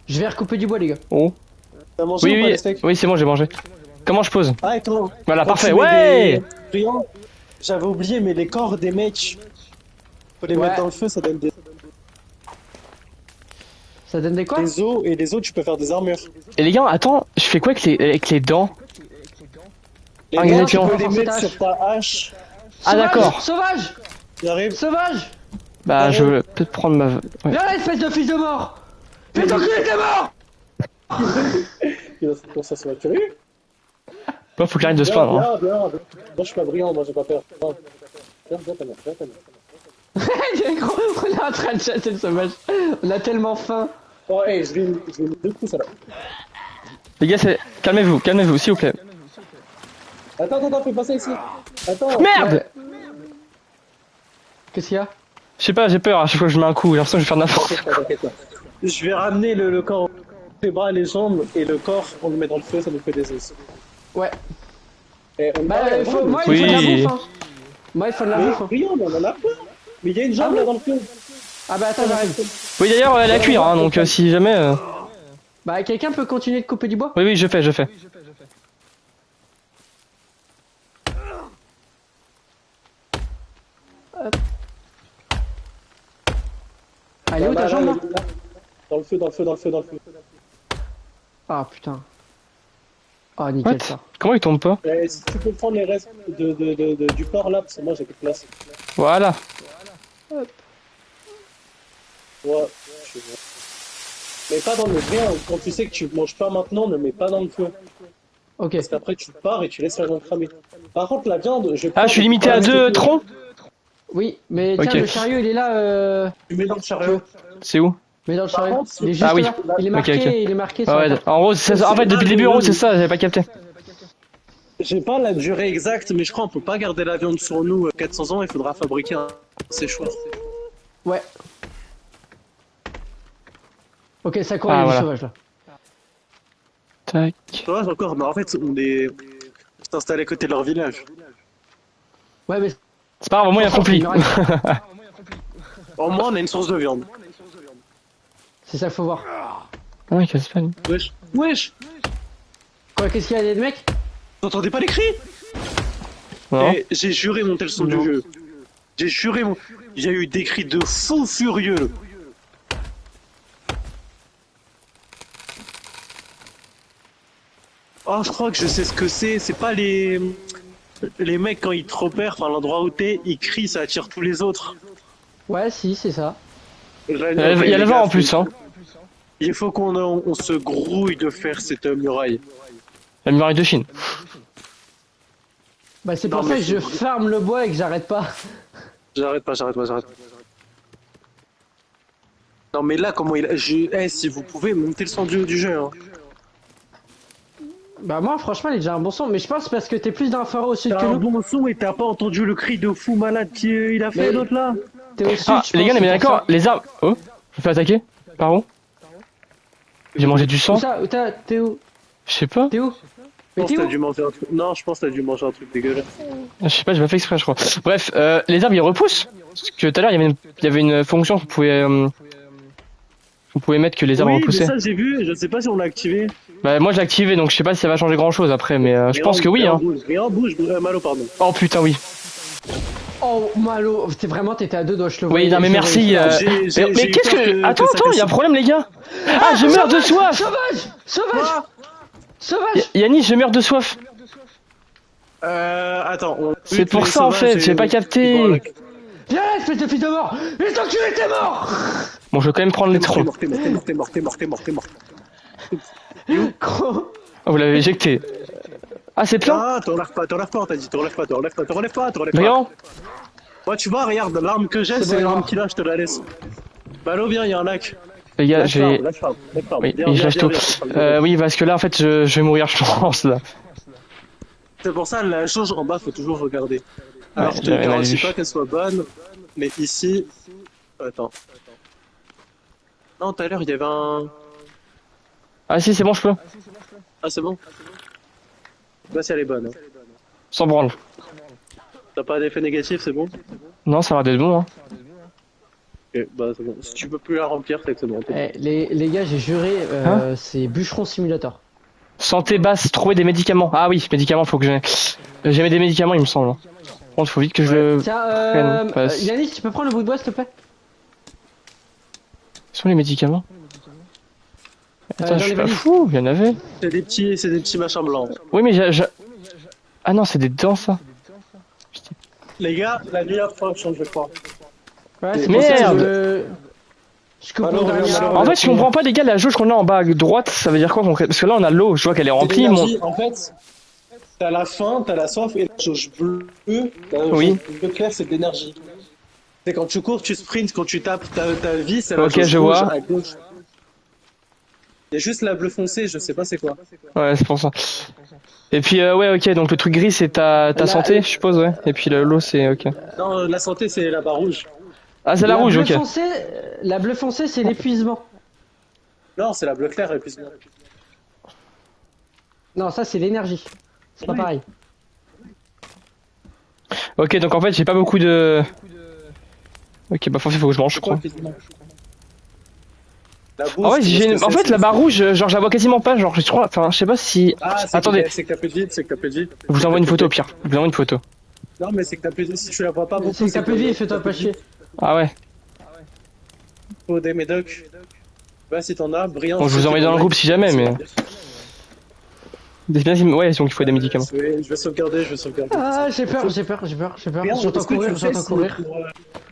Je vais recouper du bois les gars.
Oh.
T'as mangé ou pas
Oui,
les steaks
oui, c'est bon, j'ai mangé. Comment je pose?
Ah, attends.
Voilà,
Quand
parfait.
tu mets
Ouais.
des brillants, j'avais oublié, mais les corps des mecs, faut les
Ouais.
mettre dans le feu, ça donne
Ça donne des quoi?
des os, et les os, tu peux faire des armures.
Et les gars, attends, je fais quoi avec les dents?
Les
Ah,
dents, tu
exactement.
peux les
Force
mettre
ta
sur ta hache.
Ah,
Sauvage,
d'accord.
Sauvage!
J'arrive.
Sauvage!
Bah, je vais peut-être prendre ma... Ouais.
Viens là, espèce de fils de mort! Fais ton cul, t'es mort!
Pour ça, ça va tuer.
Bon, faut qu'il arrête de se plaindre, hein.
Viens. Moi, je suis pas brillant, moi, j'ai pas peur. Viens, ta mère, viens, ta mère.
On est en train de chasser le sauvage. On a tellement faim.
Oh, hey, je vais mettre deux coups, ça là.
Les gars, calmez-vous, s'il vous plaît.
Attends, fais passer ici. Attends.
Merde!
Qu'est-ce qu'il y a?
Je sais pas, j'ai peur à chaque fois que je mets un coup, j'ai l'impression que je vais faire n'importe quoi.
T'inquiète pas. Je vais ramener le corps, les bras, les jambes, et le corps, on le met dans le feu, ça nous fait des os.
Ouais.
Et on
Bah,
parle,
moi,
Oui.
il faut de la bouffe, hein. Moi, il faut de la
Mais
bouffe, hein.
brillant, mais on en a pas. Mais il y a une jambe
Ah
là
bon
dans le feu.
Ah bah attends, j'arrive.
Oui, d'ailleurs, elle est à cuire, hein, donc si jamais...
Bah, quelqu'un peut continuer de couper du bois?
Oui, oui, je fais.
Allez, où ta jambe, là?
Dans le feu, dans le feu, dans le feu, dans le feu.
Ah, putain. Ah, nickel,
What?
ça.
Comment il tombe pas?
Si tu peux prendre les restes du porc là, parce que moi j'ai plus de place.
Voilà.
Ouais, je vois. Mais pas dans le rien, quand tu sais que tu manges pas maintenant, ne mets pas dans le feu.
Ok.
Parce qu'après tu pars et tu laisses la viande cramer. Par contre, la viande,
Ah, je suis limité à 2 troncs?
Oui, mais tiens,
Ok.
le chariot, il est là.
Tu mets dans le chariot.
C'est où?
Mais dans le
Par
chariot.
contre,
Il est juste
Ah oui.
là. Il est marqué,
Ok.
il est marqué
Ah
sur la
ouais,
carte.
en gros, en fait, depuis le début, en gros, c'est ça, j'avais pas capté.
J'ai pas la durée exacte, mais je crois qu'on peut pas garder la viande sur nous 400 ans, il faudra fabriquer un séchoir.
Ouais. Ok, ça court,
Ah,
il y a
voilà.
du sauvage là.
Tac.
Sauvage encore, mais en fait, on est installé à côté de leur village.
Ouais, mais
C'est pas grave, au moins il y a accompli.
Au moins, on a une source de viande.
c'est ça qu'il faut voir.
Ah oui, casse pas lui.
Wesh. Wesh.
Quoi, qu'est-ce qu'il y a des mecs?
T'entendais pas les cris?
Non.
Eh, j'ai juré monter le son du
Non.
jeu. J'ai juré mon... Il y a eu des cris de fou furieux. Oh, je crois que je sais ce que c'est. C'est pas les... Les mecs, quand ils te repèrent, enfin, l'endroit où t'es, ils crient, ça attire tous les autres.
Ouais, si, c'est ça.
Il y a le vent en plus, hein.
Il faut qu'on se grouille de faire cette muraille.
La muraille de Chine.
Bah, c'est
Non,
pour ça
mais
que je farme le bois et que j'arrête pas.
J'arrête pas. Non mais là, comment il... si vous pouvez, monter le son du jeu. Hein.
Bah, moi, franchement, il est déjà un bon son. Mais je pense parce que t'es plus dans le forêt au sud
T'as
que
un
nous.
bon son et t'as pas entendu le cri de fou malade qu'il a fait
Mais-
l'autre là?
T'es au sud,
Ah,
je
les
pense,
gars, mais
c'est pour
d'accord,
ça.
les arbres. Oh, je me fais attaquer? Par où? J'ai mangé du
Où
sang?
ça? Où t'es où?
Je sais pas.
T'es où?
Je
Mais
pense
t'es
que t'as
où?
dû manger un truc. Non, je pense que t'as dû manger un truc dégueulasse.
Je sais pas, j'ai pas fait exprès, je crois. Bref, les arbres ils repoussent. Parce que tout à l'heure il y avait une fonction qu'on pouvait. Vous pouvez mettre que les arbres
Oui, mais
repoussaient.
ça j'ai vu, je sais pas si on l'a activé.
Bah, moi je l'ai activé donc je sais pas si ça va changer grand chose après, mais je pense que oui, hein.
Rien bouge, Malo, pardon.
Oh putain, oui.
Oh, Malo, t'étais à deux doigts, je le
Oui,
voyais.
non, mais
je le
merci.
voyais.
Mais
j'ai eu
qu'est-ce
peur
que. Attends,
que ça
attends, il y a un
casse.
problème, les gars. Ah, je meurs de soif.
Sauvage! Sauvage! Sauvage!
Yanis, je meurs de soif.
Attends.
C'est pour ça en fait, j'ai pas capté.
Viens là, espèce de fils de mort! Mais tant que tu étais mort!
Bon, je vais quand même prendre les troncs.
T'es mort.
Gros!
Oh, vous l'avez éjecté. Ah, c'est plein.
Ah, t'enlèves pas, on t'a dit, t'enlèves pas.
Brillant.
Ouais, tu vois, regarde, l'arme que j'ai,
C'est
c'est
bon,
l'arme
alors.
qu'il a, je te la laisse. Malo, viens, il y a un lac.
Les gars,
Lâche
je vais.
l'arme.
Oui,
Viens,
je lâche tout. Oui, parce que là, en fait, je vais mourir, je pense, là.
C'est pour ça, la chose en bas, faut toujours regarder. Alors, je te
j'avais mal
garantis
vu.
pas qu'elle soit bonne, mais ici... Attends. Non, tout à l'heure, il y avait un...
Ah, si, c'est bon, je peux.
Ah, c'est bon. Là, si elle est bonne. Hein.
Sans branle.
T'as pas d'effet négatif, c'est bon?
Non, ça va d'être bon, hein.
Ok, bah c'est bon. Si tu peux plus la remplir, c'est que c'est bon.
Eh, les gars, j'ai juré, c'est bûcheron simulator.
Santé basse, trouver des médicaments. Ah oui, médicaments, faut que j'ai. J'ai mis des médicaments, il me semble. Par contre, faut vite que je.
Tiens,
passe.
Yannis, tu peux prendre le bout de bois, s'il te plaît?
Où sont les médicaments? Attends,
dans
je
les
suis pas
valises.
fou, il y en avait.
C'est des petits machins blancs.
Oui, mais Ah non, c'est des dents, ça.
Les gars, la nuit approche, je crois.
Ouais, c'est
Merde.
pour ça que je coupe
Alors,
mon dernier
alors,
arbre.
En fait, je comprends pas, les gars, la jauge qu'on a en bas à droite, ça veut dire quoi concrètement? Parce que là, on a l'eau, je vois qu'elle est remplie.
En fait, t'as la faim, t'as la soif, et la jauge bleue, la
Oui.
jauge bleu clair, c'est de l'énergie. C'est quand tu cours, tu sprints, quand tu tapes ta vie, c'est la
Ok,
jauge
je
rouge
vois.
à gauche. Il y a juste la bleu foncé, je sais pas c'est quoi.
Ouais, c'est pour ça. Et puis, ouais, ok, donc le truc gris, c'est ta santé, je suppose, ouais. Et puis l'eau, c'est ok.
Non, la santé, c'est la barre rouge.
Ah, c'est la rouge,
bleu
ok.
foncé, la bleu foncé, c'est l'épuisement.
Non, c'est la bleu clair et plus.
Non, ça, c'est l'énergie. C'est pas
Oui.
pareil.
Ok, donc en fait, j'ai pas beaucoup de. Ok, bah, faut que je mange, je crois.
La
Ah
bouffe,
ouais,
tu vois ce que
en
c'est,
fait, la barre rouge, genre, je la vois quasiment pas. Genre, je crois, enfin, je sais pas si.
Ah,
Attendez,
c'est que t'as plus de vie, c'est que t'as plus de vie.
je vous envoie une photo au pire. Je vous envoie une photo.
Non, mais c'est que t'as plus de vie. Si tu la vois pas
C'est
beaucoup,
que t'as
c'est
plus de vie,
que
fais-toi
t'as
pas
plus de vie.
chier.
Ah ouais.
Faut des médocs. Bah, si t'en as, brillant,
Bon,
je
je
sais
vous
que
envoie
t'es
dans le
dans
groupe si jamais, mais. C'est bien, ouais, donc il faut des médicaments.
Je vais sauvegarder, je vais sauvegarder.
Ah, j'ai peur, j'ai peur, j'ai peur, j'ai peur.
Brillant,
J'entends
est-ce que tu
courir,
sais
j'entends
si
courir.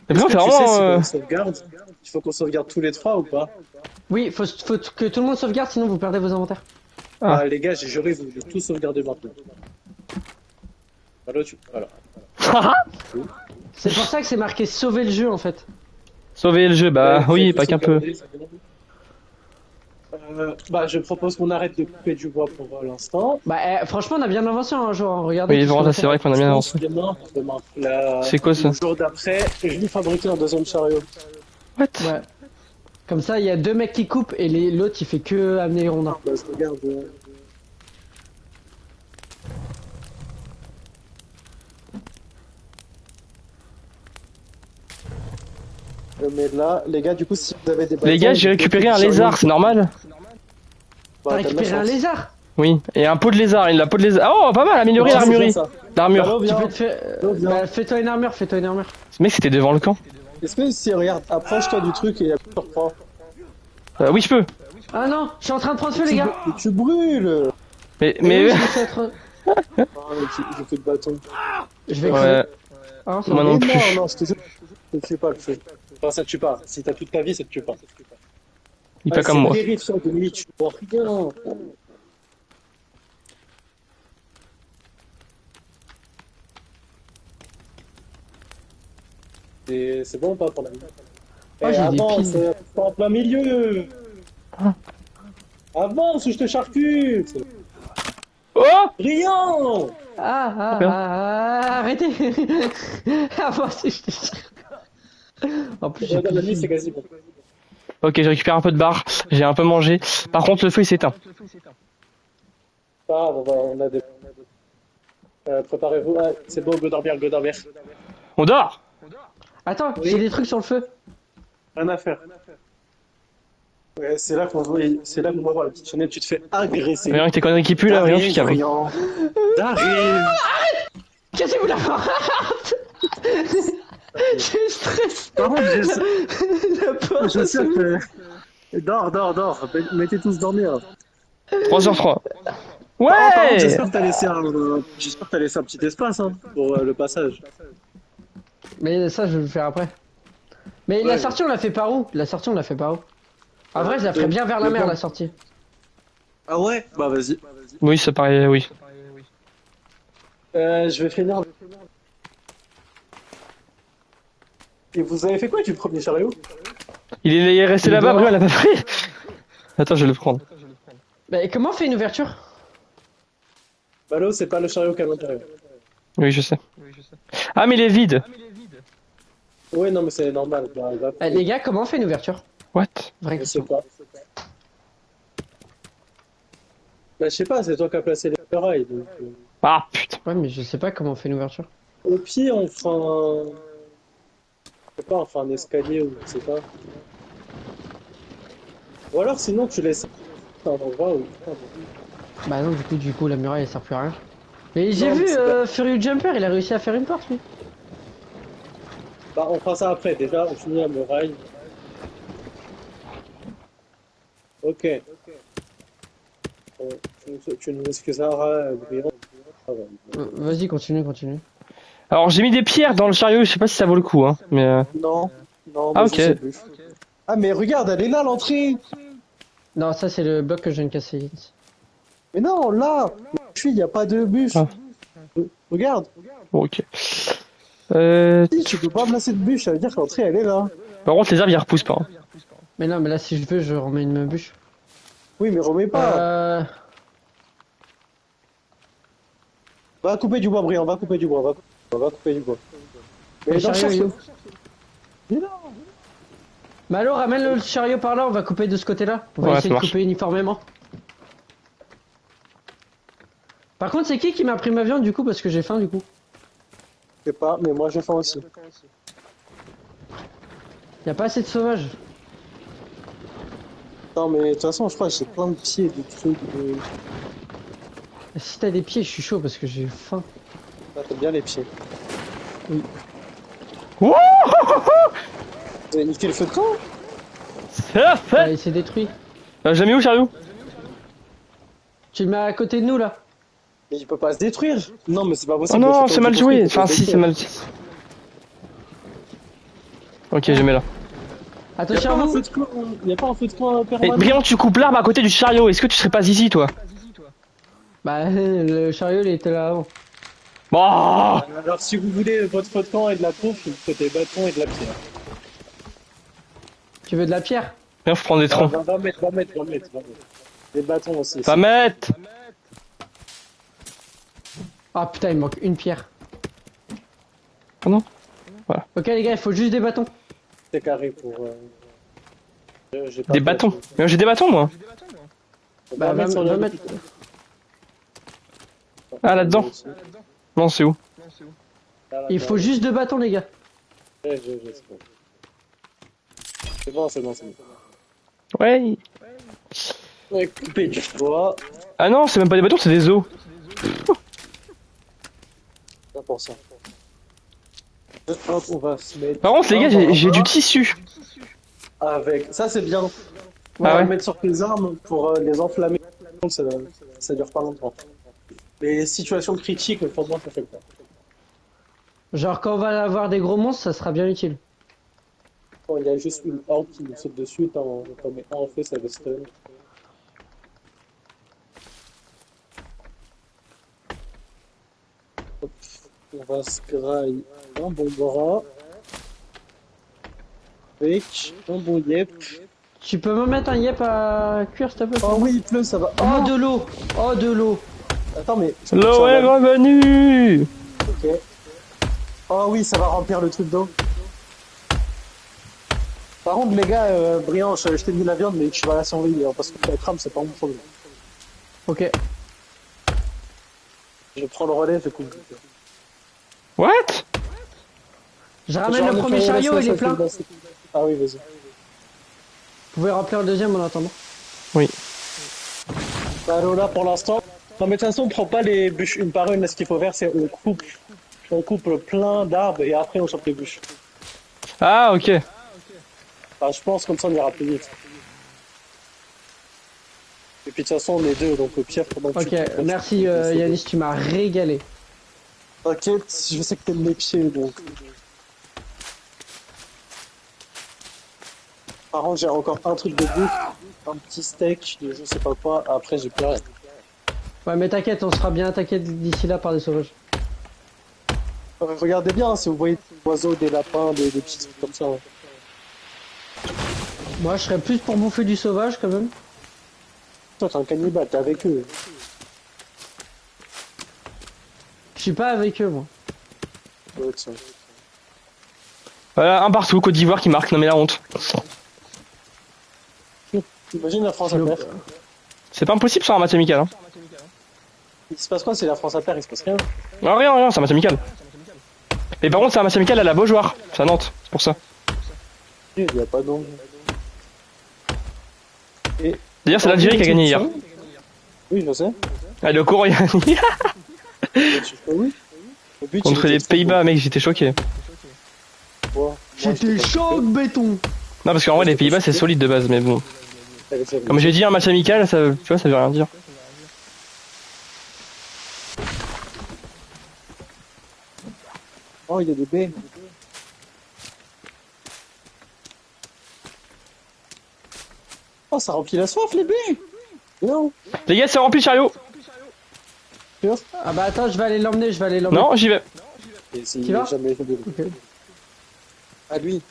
Mais
est-ce
vraiment,
que
c'est
tu sais
vraiment.
si on sauvegarde? Il faut qu'on sauvegarde tous les trois ou pas?
Oui, faut que tout le monde sauvegarde, sinon vous perdez vos inventaires.
Ah.
Bah, les gars, j'ai juré, vous devez tous sauvegarder maintenant. Voilà.
C'est pour ça que c'est marqué sauver le jeu en fait.
Sauver le jeu, bah
Ouais,
oui,
faut
pas qu'un peu.
sauvegarder, c'est bon. Bah, je propose qu'on arrête de couper du bois pour l'instant.
Bah franchement on a bien avancé un jour, hein. Regardez
Oui,
tout ce qu'on
vraiment,
a
c'est
fait.
vrai qu'on a bien avancé.
Demain,
C'est quoi ça?
le jour d'après, je vais fabriquer un deuxième chariot.
What?
Ouais. Comme ça il y a deux mecs qui coupent et l'autre il fait que amener les rondins.
Bah, je regarde. Mais là, les gars, du coup, si vous avez des
Les gars, j'ai récupéré un lézard, c'est normal?
T'as récupéré un lézard?
Oui, et un pot de lézard, la peau de lézard. Oh, pas mal, améliorer l'armurerie. L'armure.
Tu peux te faire... Bah fais-toi une armure, fais-toi une armure.
Ce mec, c'était devant le camp.
Est-ce que si, regarde, approche-toi du truc et tu reprends.
Oui, je peux.
Ah non, je suis en train de prendre feu les gars.
Tu brûles.
Mais,
Oui, je vais être...
Ah, mais j'ai fait de bâton.
Je vais
Ouais.
crever. Ah, ça
Moi
va.
non
Mais
plus.
non, je te jure, ça te tue pas le feu. Enfin, ça te tue pas. Si t'as toute ta vie, ça te tue pas.
Il est pas comme moi.
C'est terrifiant de nuit, tu vois rien. C'est bon ou pas pour la vie?
Oh, j'ai des
avance,
piles.
pas en plein milieu.
Ah.
Avance ou je te charcute.
Oh!
Brillant.
Arrêtez. Ah, moi aussi, je te jure. En plus, j'ai
Regarde,
plus
la
de
nuit, c'est
fil.
quasi bon.
Ok, je récupère un peu de barre. J'ai un peu mangé. Par contre, le feu il s'éteint.
Pas grave, on a des... préparez-vous. Ah, c'est bon, go dormir, go dormir.
On dort!
Attends,
Oui.
j'ai des trucs sur le feu.
Rien à faire. Ouais, c'est là qu'on voit la petite chaînette, tu te fais agresser.
Mais avec tes conneries qui puent là, rien, tu calmes.
Brillant. T'arrives.
Cassez-vous la porte. J'ai stress.
Par contre,
La porte.
je sais que... Dors. Mettez tous dormir.
3h03.
Par contre,
Ouais!
j'espère que t'as laissé un petit espace hein, pour le passage.
Mais ça, je vais le faire après. Mais la
Ouais.
sortie, on l'a fait par où? La sortie, on l'a fait par où? En vrai, je la ferais bien vers la mer, la sortie.
Ah ouais? Bah vas-y.
Oui, ça paraît, oui.
Je vais finir. Et vous avez fait quoi du premier chariot?
Il est resté
Il
là-bas,
dort.
Brio, elle a pas pris. Attends, je vais le prendre.
Mais comment on fait une ouverture?
Bah là, c'est pas le chariot qu'à l'intérieur.
Oui, je sais. Ah, mais il est vide.
Ouais, non, mais c'est normal. Bah,
Les gars, comment on fait une ouverture?
What?
Vraie
je sais
question.
pas. Bah, je sais pas, c'est toi qui as placé les rails. Donc,
Ah, putain.
Ouais, mais je sais pas comment on fait une ouverture.
Au pied, on fera un. Je sais pas, on fera un escalier ou je sais pas. Ou alors, sinon, tu laisses un endroit où.
Bah non, du coup, la muraille, elle sert plus à rien. Mais j'ai
Non,
vu
mais c'est pas-
Furious Jumper, il a réussi à faire une porte, lui.
Bah, on fera ça après. Déjà, on finit la muraille. Ok. Bon, tu nous excuseras, Brillant. Ah ouais.
Vas-y, continue.
Alors, j'ai mis des pierres dans le chariot, je sais pas si ça vaut le coup, hein. Mais.
Non,
Ah,
mais
ok.
je sais plus. Ah, mais regarde, elle est là, l'entrée!
Non, ça, c'est le bloc que je viens de casser.
Mais non, là! Il n'y a pas de bûche.
Ah.
Regarde!
Bon, ok.
Si, tu peux pas placer de bûche, ça veut dire que l'entrée, elle est là.
Par contre, les arbres ils repoussent pas. Hein.
Mais non, mais là, si je veux, je remets une bûche.
Oui, mais remets pas. Va couper du bois, Briand, va couper du bois, va couper du bois.
Le
Mais non,
chariot, il est
cherche-le.
où?
Il est là.
Malo, ramène le chariot par là, on va couper de ce côté-là. On va
Ouais,
essayer
ça
de
marche.
couper uniformément. Par contre, c'est qui m'a pris ma viande du coup? Parce que j'ai faim du coup.
Je sais pas, mais moi j'ai faim aussi.
Y a pas assez de sauvages.
Non, mais de toute façon, je crois que j'ai plein de pieds, de trucs.
Si t'as des pieds, je suis chaud parce que j'ai faim.
Ah, t'aimes bien les pieds.
Wouh!
Vous avez niqué le feu de camp?
C'est la
Ouais,
fête!
il s'est détruit.
J'ai mis où, chariot?
Tu le mets à côté de nous là.
Mais il peut pas se détruire. Non, mais c'est pas
Oh
possible.
non,
le feu
c'est
de camp
mal
est
joué.
construit, il peut
Enfin,
pas se
si, c'est
détruire.
mal. Ok, je mets là.
Y a
Attention
pas
à
un
vous.
feu de camp, y a pas un feu de camp
Et
permanent?
Briand, tu coupes l'arbre à côté du chariot. Est-ce que tu serais pas zizi, toi?
Bah, le chariot il était là avant.
Bon!
Alors, si vous voulez votre feu de camp et de la bouffe, il faut des bâtons et de la pierre.
Tu veux de la pierre?
Viens, faut prendre des troncs.
Va mettre. Des bâtons aussi.
Va mettre!
Ah putain, il manque une pierre.
Oh non?
Ok les gars, il faut juste des bâtons.
C'est carré pour. J'ai pas
Des
de
bâtons. Mais j'ai des bâtons, moi.
Bah, va
sur le-
mettre.
Ah, là-dedans. Non, c'est où?
Il faut juste deux bâtons les gars.
C'est bon. C'est bon, c'est bon, c'est bon.
Ouais.
Ouais, couper du bois.
Ah non, c'est même pas des bâtons, c'est des os.
C'est pour ça. Hop, on va se mettre.
Par contre, les gars, j'ai du tissu.
Avec. Ça, c'est bien. On
Ah
va
ouais?
le mettre sur tes armes pour les enflammer. Ça dure pas longtemps. Les situations critiques, pour moi, ça fait pas.
Genre quand on va avoir des gros monstres, ça sera bien utile.
Quand il y a juste une horde qui nous saute dessus, t'en mets un en fait, ça va stun. Hop, on va se grailler un bon bras. Avec un bon yep.
Tu peux me mettre un yep à cuire s'il te plaît?
Oh oui, il pleut, ça va.
Oh de l'eau! Oh de l'eau!
Attends, mais.
L'eau est revenue.
Ok. Oh oui, ça va remplir le truc d'eau. Par contre, les gars, Briand, je t'ai mis la viande, mais tu vas la surveiller, hein, parce que la crame, c'est pas mon problème.
Ok.
Je prends le relais, je coupe.
What?
Je ramène le premier chariot, il est plein. Vous
Ah oui, vas-y.
pouvez remplir le deuxième en attendant.
Oui.
Alors là, pour l'instant. Non, mais de toute façon, on prend pas les bûches une par une. Là, ce qu'il faut faire, c'est on coupe plein d'arbres et après on chope les bûches.
Ah, ok.
Enfin, je pense comme ça, on ira plus vite. Et puis de toute façon, on est deux, donc au pire, pendant que
Ok, merci Yanis, tu m'as régalé.
T'inquiète, je sais que t'aimes les pieds, donc. Par contre, j'ai encore un truc de bouffe, un petit steak, de je sais pas quoi. Après, j'ai plus rien.
Ouais mais t'inquiète, on sera bien attaqué d'ici là par des sauvages.
Regardez bien, hein, si vous voyez des oiseaux, des lapins, des petits trucs comme ça. Hein.
Moi je serais plus pour bouffer du sauvage quand même.
Toi, t'es un cannibale, t'es avec eux.
Je suis pas avec eux moi.
Ouais, tiens.
Voilà, un partout, Côte d'Ivoire qui marque. Non, mais la honte.
Imagine la France
Le-
Inter.
C'est pas impossible sur un match amical. Hein.
Il se passe quoi si la France Inter, il se passe rien?
Ah, rien, c'est un match amical. Mais par contre, c'est un match amical à la Beaujoire. C'est à Nantes, c'est pour ça.
Il n'y a pas d'angle. Et...
D'ailleurs, c'est l'Algérie qui a gagné hier.
Oui, je sais.
Ah, le courant, il a gagné.
Oui. Le but,
Contre
il
les
était
Pays-Bas, mec, j'étais choqué.
trop beau.
J'étais choc béton.
Non, parce qu'en vrai, les Pays-Bas, c'est solide de base, mais bon. Comme j'ai dit, un match amical, ça, tu vois, ça veut rien dire.
Oh, il y a des baies. Oh, ça remplit la soif, les baies. Non.
Les gars, c'est rempli le chariot.
Ah bah attends, je vais aller l'emmener, je vais aller l'emmener.
Non, j'y vais.
Et c'est
Tu vas
jamais fait de...
Ok.
À lui.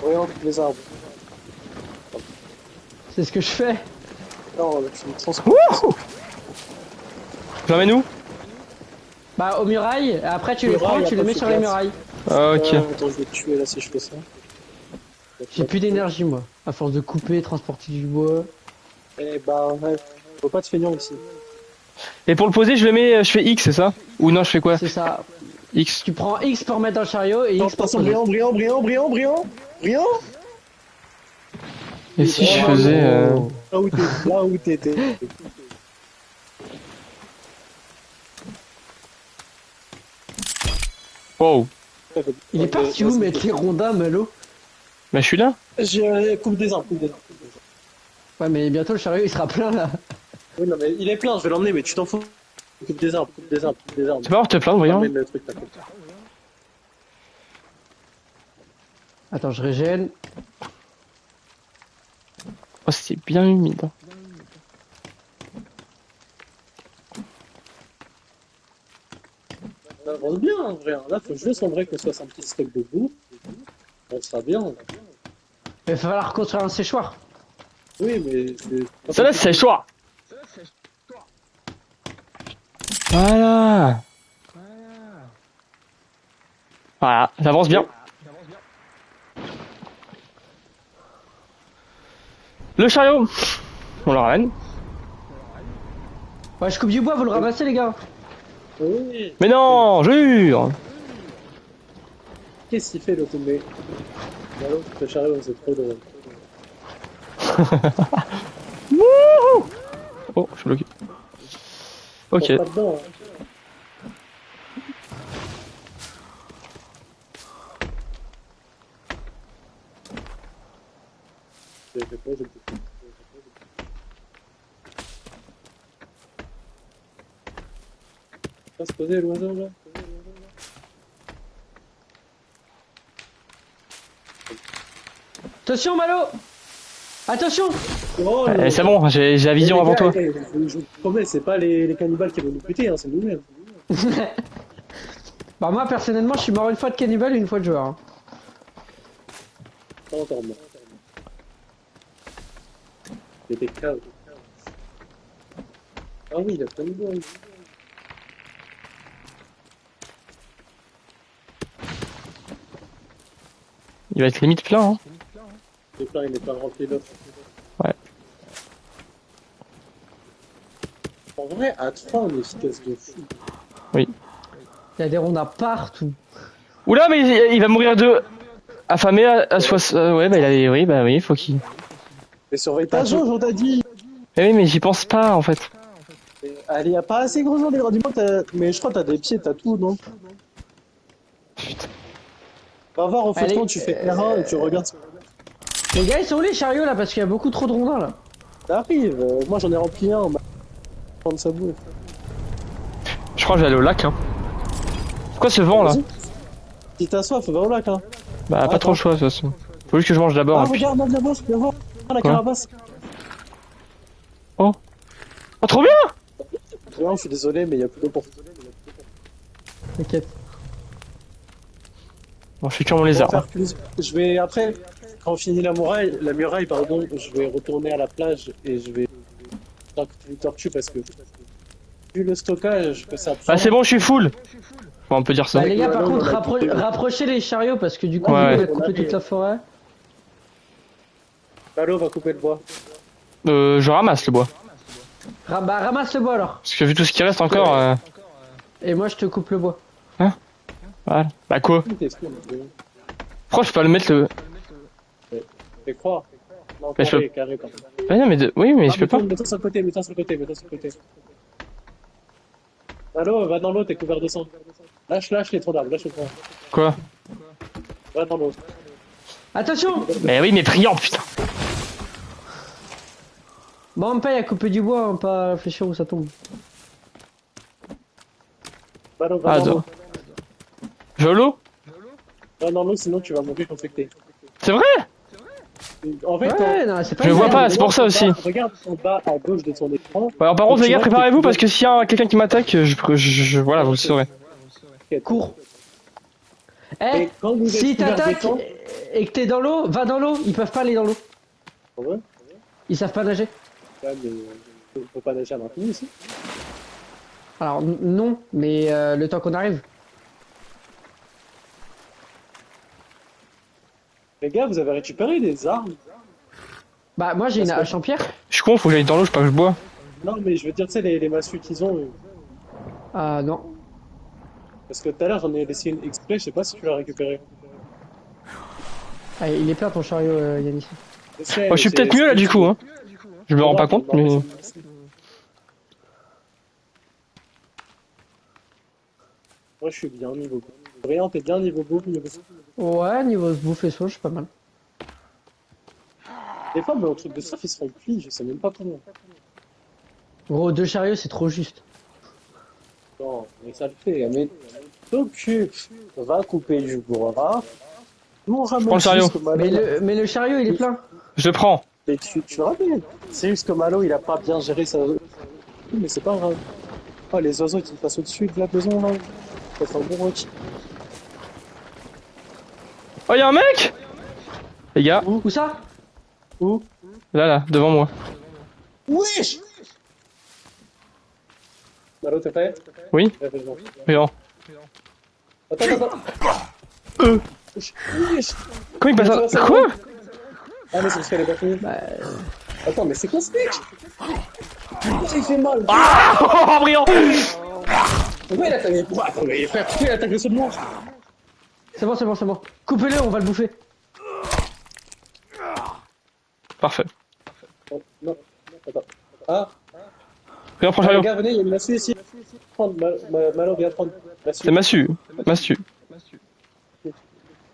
Regarde les arbres.
C'est ce que je fais.
Non, tu me transportes.
Wouhou. J'emmène où?
Bah aux murailles, et après tu les
Murailles,
prends, tu les
après,
mets
tu
sur les
places.
murailles.
Ah, ok.
Attends, je vais te tuer là si je fais ça.
J'ai plus d'énergie moi, à force de couper, transporter du bois.
Eh bah, ouais. Faut pas te feignant ici.
Et pour le poser, je fais X, c'est ça? Ou non, je fais quoi?
C'est ça.
X.
Tu prends X pour mettre dans le chariot et
Non,
X pour
attention,
poser.
brillant.
Et si je
Bravo.
faisais...
Là où t'étais.
Wow.
Il est parti où mettre les rondins, Malo?
Bah je suis là.
J'ai coupe des arbres, coupe des arbres.
Ouais, mais bientôt le chariot il sera plein là.
Oui, non, mais il est plein, je vais l'emmener, mais tu t'en fous. Coupe des arbres, coupe des arbres, coupe des arbres.
Tu peux avoir te plaindre, voyons.
Ramène le truc, t'inquiète.
Attends, je régène.
Oh, c'est bien humide. Hein.
On avance bien, en vrai. Là, faut juste en vrai qu'on se fasse un petit stock de boue. On sera bien.
Il va falloir construire un séchoir.
Oui, mais
Ça là, c'est choix. Voilà. Voilà, j'avance bien. Le chariot, on le ramène.
Ouais, je coupe du bois, vous le ramassez les gars.
Oui.
Mais non, jure.
Qu'est-ce qu'il fait le tombé? Le chariot, c'est trop drôle.
Wouhou. Oh, je suis bloqué. Ok.
Pas dedans, hein. Va se poser l'oiseau là.
Attention, Malo. Attention.
Oh,
C'est bon, j'ai la vision avant toi.
Je vous promets, c'est pas les cannibales qui vont nous buter, hein, c'est nous-mêmes.
Bah moi personnellement je suis mort une fois de cannibale et une fois de joueur. Hein.
Pas encore mort. C'était cave. Ah oui, il a plein de bois. Oui.
Il va être limite plein. Hein.
Il est plein rempli d'offres.
Ouais.
En vrai, à 3, on est efficace de fou.
Oui.
Il y a des rondins partout.
Oula, mais il va mourir de affamé à 60. Ouais, bah il a. Oui, bah oui, faut qu'il.
Mais surveille ta jauge, on t'a dit.
Mais oui, mais j'y pense pas en fait.
Allez, y a pas assez gros gens des du monde, mais je crois que t'as des pieds, t'as tout, non?
Putain.
Va voir en
Allez,
flottant, tu fais R1 et tu regardes.
Les gars ils sont où les chariots là parce qu'il y a beaucoup trop de rondins là.
Ça arrive, moi j'en ai rempli un, on va prendre sa boue.
Je crois que je vais aller au lac. Hein. C'est quoi ce vent là?
Vas-y. Si t'as soif, va au lac, hein.
Bah, pas trop le choix de toute façon. Faut juste que je mange d'abord.
Ah,
et puis-
regarde, viens voir la
Quoi
carapace.
Oh. Oh, trop bien!
Non, je suis désolé, mais il y a plus d'eau pour.
T'inquiète.
Bon, je suis clairement
On
les
va
arbres.
faire plus. Je vais après, quand on finit la muraille, pardon, je vais retourner à la plage et je vais une tortue parce que vu le stockage que ça prend.
Bah, c'est bon, je suis full. Bon, on peut dire ça.
Bah les gars par
non,
contre
on a coupé.
rapprochez les chariots parce que du coup
Ouais,
vous
ouais.
avez coupé toute la forêt.
Lalo va couper le bois.
Je ramasse le bois.
Bah ramasse le bois alors.
Parce que vu tout ce qui reste encore.
Et moi je te coupe le bois.
Voilà. Bah, quoi?
T'es fou,
Pourquoi je peux pas le mettre le.
fais croire. Non,
Mais je
carré, carré, pardon.
Bah, non, mais oui, mais
Ah,
je peux pas.
mets-toi sur le côté, mets-toi sur le côté. Lalo, va dans l'eau, t'es couvert de sang. Lâche les troncs d'arbres, lâche les troncs.
Quoi?
Va dans l'eau.
Attention.
Mais oui, mais priant, putain.
Bon on paye à couper du bois, hein, pas réfléchir où ça tombe.
Va dans
Ah,
l'eau.
Jolo?
Va dans l'eau, sinon tu vas mourir infecté.
C'est vrai?
En fait,
Ouais non c'est pas
Je
une
vois
blague.
pas, c'est pour ça aussi.
Regarde en bas à gauche de ton écran.
Ouais, alors, par contre,
Tu
les gars,
vois que
préparez-vous
tu
parce
peux-
que s'il y a quelqu'un qui m'attaque, voilà, vous le saurez.
Cours. Eh,
Et quand vous êtes
si
couvert
t'attaques
d'étang-
et que t'es dans l'eau, va dans l'eau, ils peuvent pas aller dans l'eau.
Ouais,
Ils savent pas nager.
mais faut pas nager à l'infini ici.
Alors non, mais le temps qu'on arrive.
Les gars, vous avez récupéré des armes?
Bah moi j'ai une hache en pierre.
Je suis con, faut que j'aille dans l'eau, je sais pas que je bois.
Non, mais je veux dire, tu sais, les massues qu'ils ont.
Ah non.
Parce que tout à l'heure, j'en ai laissé une exprès, je sais pas si tu l'as récupérée.
Ah, il est plein ton chariot Yanis.
Moi, je suis peut-être mieux là du coup, hein. Je me rends pas compte, mais.
Moi, je suis bien niveau bouffe. Brian, t'es bien niveau bouffe, niveau bouffe.
Ouais, niveau bouffe et soin, je suis pas mal.
Des fois, mon truc de surf, il se remplit, je sais même pas comment.
Gros, 2 chariots, c'est trop juste.
Non, mais ça le fait. Mais t'occupe, va couper du bois. Mon
Prends le
ramène
chariot.
juste Malo.
Mais le chariot, il est plein.
Je prends.
Mais tu ramènes. C'est juste que Malo, il a pas bien géré sa. Mais c'est pas grave. Oh, les oiseaux qui passent au-dessus de la maison, là. Ça fait un bon roach.
Oh, y'a un mec! Les gars,
Où ça?
Où?
là, devant moi.
Wesh! Malo, t'es prêt?
Oui? Rien.
Attends. Wesh.
Comment il passe ça? Quoi?
Ah, mais c'est parce qu'elle est pas finie.
Bah,
Attends, mais c'est quoi ce mec? Il fait mal.
Oh, brillant!
Pourquoi il a attaqué? Attends, mais frère, pourquoi il a attaqué seulement?
c'est bon. Coupez-le, on va le bouffer.
Parfait.
Oh, non, attends. Ah,
Viens, prends le
les
chariot.
gars, venez, il y a une massue ici. Prendre, Malo, viens prendre.
C'est Massu. Massu.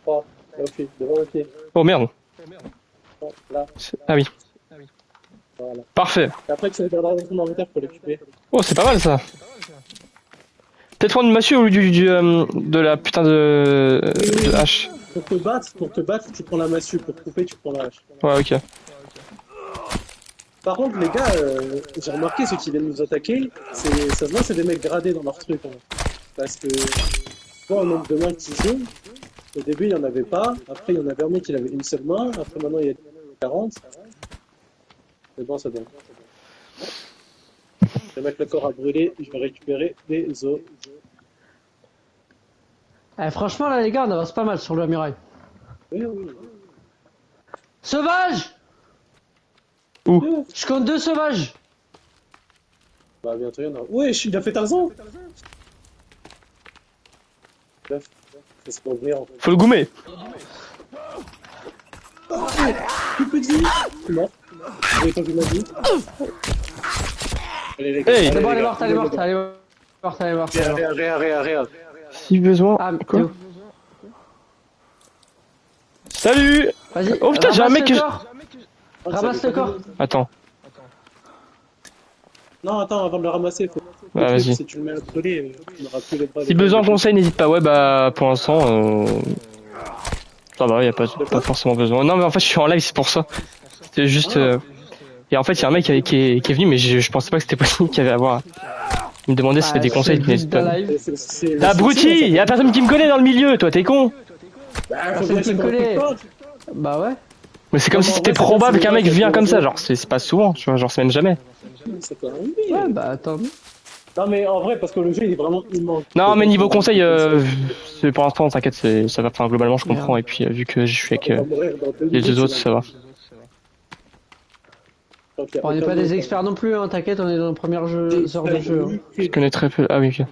3, là, ok, devant le pied.
Oh merde.
Oh, là,
Ah oui.
voilà.
Parfait.
Et après, tu vas faire dans ton inventaire pour l'occuper.
Oh, c'est pas mal ça. Peut-être prendre une massue au lieu de la putain de hache.
Pour te battre, tu prends la massue. Pour couper, tu prends la hache.
Ouais, ok.
Par contre, les gars, j'ai remarqué ceux qui viennent nous attaquer, ça se voit, c'est des mecs gradés dans leur truc. Hein. Parce que, vois le nombre de mains qu'ils ont. Au début, il n'y en avait pas. Après, il y en avait un mec qui avait une seule main. Après, maintenant, il y a 40. Mais bon, c'est bon. Je vais mettre le corps à brûler. Je vais récupérer des os.
Franchement, là, les gars, on avance pas mal sur la muraille.
Oui.
Sauvage!
Où?
Je compte 2 sauvages.
Bah, bientôt, il y en a. Wesh, il a fait Tarzan! Bref, c'est pas ouvrir en fait.
Faut le goumer.
Tout petit! C'est mort. Vous avez entendu ma vie? Allez, les gars.
Hey!
C'est bon, elle est
les
morte,
gars.
elle est morte.
Regarde.
Si besoin.
Ah, mais
Quoi?
t'es où?
Salut!
Vas-y.
Oh putain, j'ai un
ramasse
mec
le
que.
corps. Ramasse le corps.
Attends.
Non, attends, avant de le ramasser, faut.
Bah, vas-y.
Si tu le mets à brûler, tu n'auras plus les bras.
Si besoin conseil, n'hésite pas. Ouais, bah, pour l'instant, ça va, y a pas forcément besoin. Non, mais en fait, je suis en live, c'est pour ça. C'était juste. Et en fait, il y a un mec qui est venu, mais je pensais pas que c'était possible qu'il y avait à voir. Il me demandait si c'était des conseils, mais c'est pas. Abruti! Y a personne qui me connaît dans le milieu, toi, t'es con!
Personne qui me connaît. Bah ouais.
Mais c'est comme si c'était probable qu'un mec vienne comme ça, genre, c'est pas souvent, tu vois, genre, c'est même jamais.
Ça peut arriver.
Ouais, bah attends.
Non, mais en vrai, parce que le jeu il est vraiment immense.
Non, mais niveau conseil, c'est pour l'instant, t'inquiète, ça va, enfin, globalement, je comprends, et puis, vu que je suis avec les deux autres, ça va.
On n'est pas des experts non plus, hein, t'inquiète, on est dans les premières heures de jeu. Hein.
Je connais très peu. Ah oui, ok.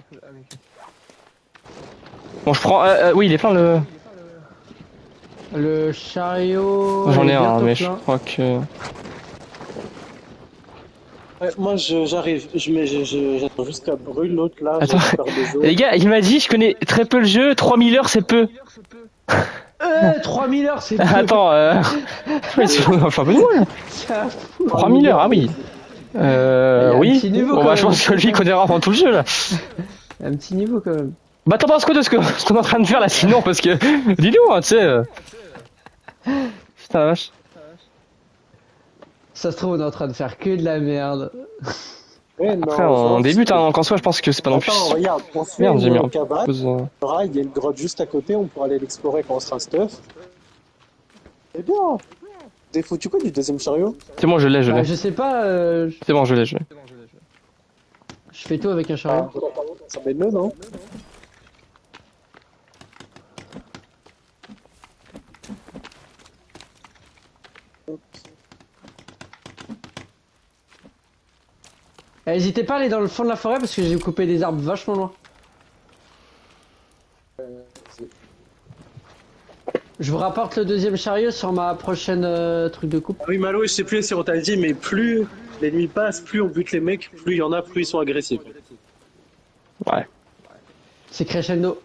Bon, je prends. Oui, il est plein le.
Le chariot.
J'en ai
est
un,
bientôt
mais je
plein.
crois que.
Ouais, moi j'arrive, j'attends juste qu'elle brûle l'autre là.
Attends.
Je récupère des os.
Les gars, il m'a dit, je connais très peu le jeu, 3000 heures, c'est peu.
3000 heures, c'est peu.
Attends, ouais, enfin, peu de moi, là.
Ça fout.
3000 heures, ah oui.
Il y a un
Oui.
petit niveau,
Bon,
quand
bah, je
même.
pense que lui connaîtra avant tout le jeu, là.
Un petit niveau quand même.
Bah, t'en penses quoi de ce qu'on est en train de faire là, sinon, parce que. Dis-nous, hein, tu sais. Putain, la vache.
Ça se trouve, on est en train de faire que de la merde.
Ouais, non,
Après, on débute, hein, donc en soi, je pense que c'est pas non plus.
Attends, regarde, on fait
Merde, j'ai mis
une
un
cabane.
peu.
Il y a une grotte juste à côté, on pourra aller l'explorer quand on sera stuff. C'est bien. T'es foutu quoi du deuxième chariot?
C'est bon, je l'ai, je
Bah,
l'ai.
je sais pas,
C'est bon, je l'ai, je l'ai.
je fais tout avec un chariot.
Ça met le non?
N'hésitez pas à aller dans le fond de la forêt parce que j'ai coupé des arbres vachement loin. Je vous rapporte le deuxième chariot sur ma prochaine truc de coupe.
Ah oui, Malo, je sais plus si on t'a dit, mais plus les nuits passent, plus on bute les mecs, plus il y en a, plus ils sont agressifs.
Ouais.
C'est crescendo.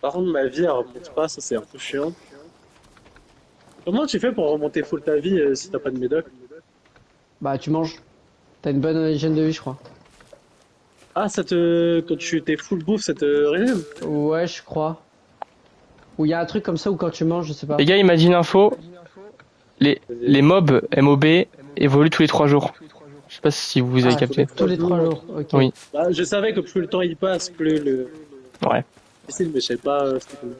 Par contre, ma vie, elle remonte pas, ça c'est un peu chiant. Comment tu fais pour remonter full ta vie si t'as pas de médoc?
Bah tu manges. T'as une bonne hygiène de vie je crois.
Ah, quand tu t'es full bouffe, ça te résume?
Ouais je crois. Ou il y a un truc comme ça où quand tu manges, je sais pas.
Les gars, il m'a dit une info. Les mobs MOB évoluent tous les 3 jours. Je sais pas si vous avez capté.
Tous les 3 jours, ok.
Oui.
Bah, je savais que plus le temps il passe, plus le...
Ouais.
difficile, mais je sais pas c'était combien.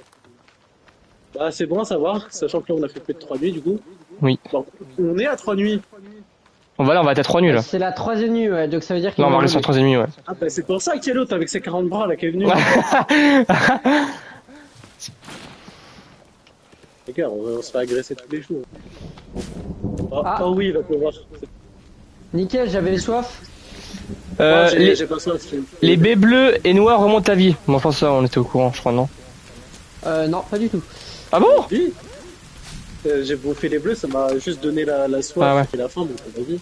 Bah, c'est bon à savoir, sachant que là on a fait plus de 3 nuits du coup.
Oui.
Bon, on est à 3 nuits.
Bon, voilà, on va être à 3 nuls là.
C'est la troisième nuit, ouais, donc ça veut dire qu'il
Non, on va rester sur 3 ouais.
Ah, bah c'est pour ça qu'il y a l'autre avec ses 40 bras là qui est venu. Les gars, on se fait agresser tous les jours. Oh oui, il va pleuvoir.
Nickel, j'avais soif.
J'ai pas soif.
Les baies bleues et noires remontent à vie. Bon, je pense que ça, on était au courant, je crois, non?
Non, pas du tout.
Ah bon?
Oui. J'ai bouffé les bleus, ça m'a juste donné la soif
Ah ouais.
et la faim, donc vas-y.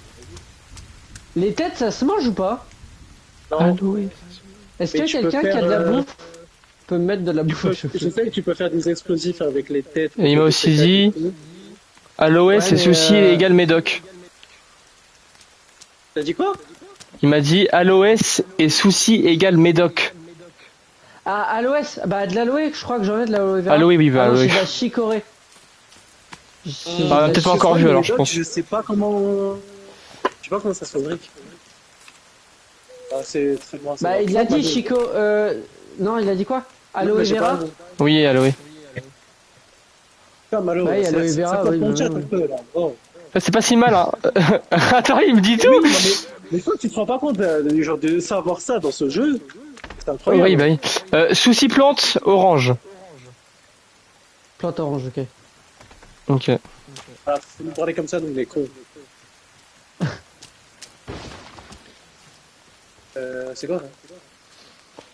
Les têtes, ça se mange ou pas?
Non,
Est-ce
Mais
que
tu peux
quelqu'un qui a
faire,
de la bouffe peut me mettre de la bouffe à
je
chauffer?
sais que tu peux faire des explosifs avec les têtes.
Et il m'a aussi dit, à l'OS,
Ouais,
c'est
mais,
souci égale médoc.
T'as dit quoi?
Il m'a dit, à l'OS et souci égale médoc.
Ah, aloès, bah de l'aloe, je crois que j'en ai de l'aloe vera.
Aloe, oui, bah,
Ah non,
aloe.
c'est de la chicorée.
Ah, peut-être pas encore vu alors, je pense.
Je sais pas comment ça se fabrique. Ah, c'est très bon.
Bah il a dit chico, non il a dit quoi? Aloe vera?
Oui, aloe.
Malo,
Ouais, aloe
ça
vera,
peut
oui,
monter
oui.
un peu là. Oh.
C'est pas si mal, hein. Attends, il me dit tout.
Oui, non, mais toi, tu te rends pas compte genre, de savoir ça dans ce jeu? C'est incroyable.
Oui, bah oui. Souci plante, orange.
Plante orange, ok.
Ok.
Ah, faut nous parler comme ça, nous les cons. C'est quoi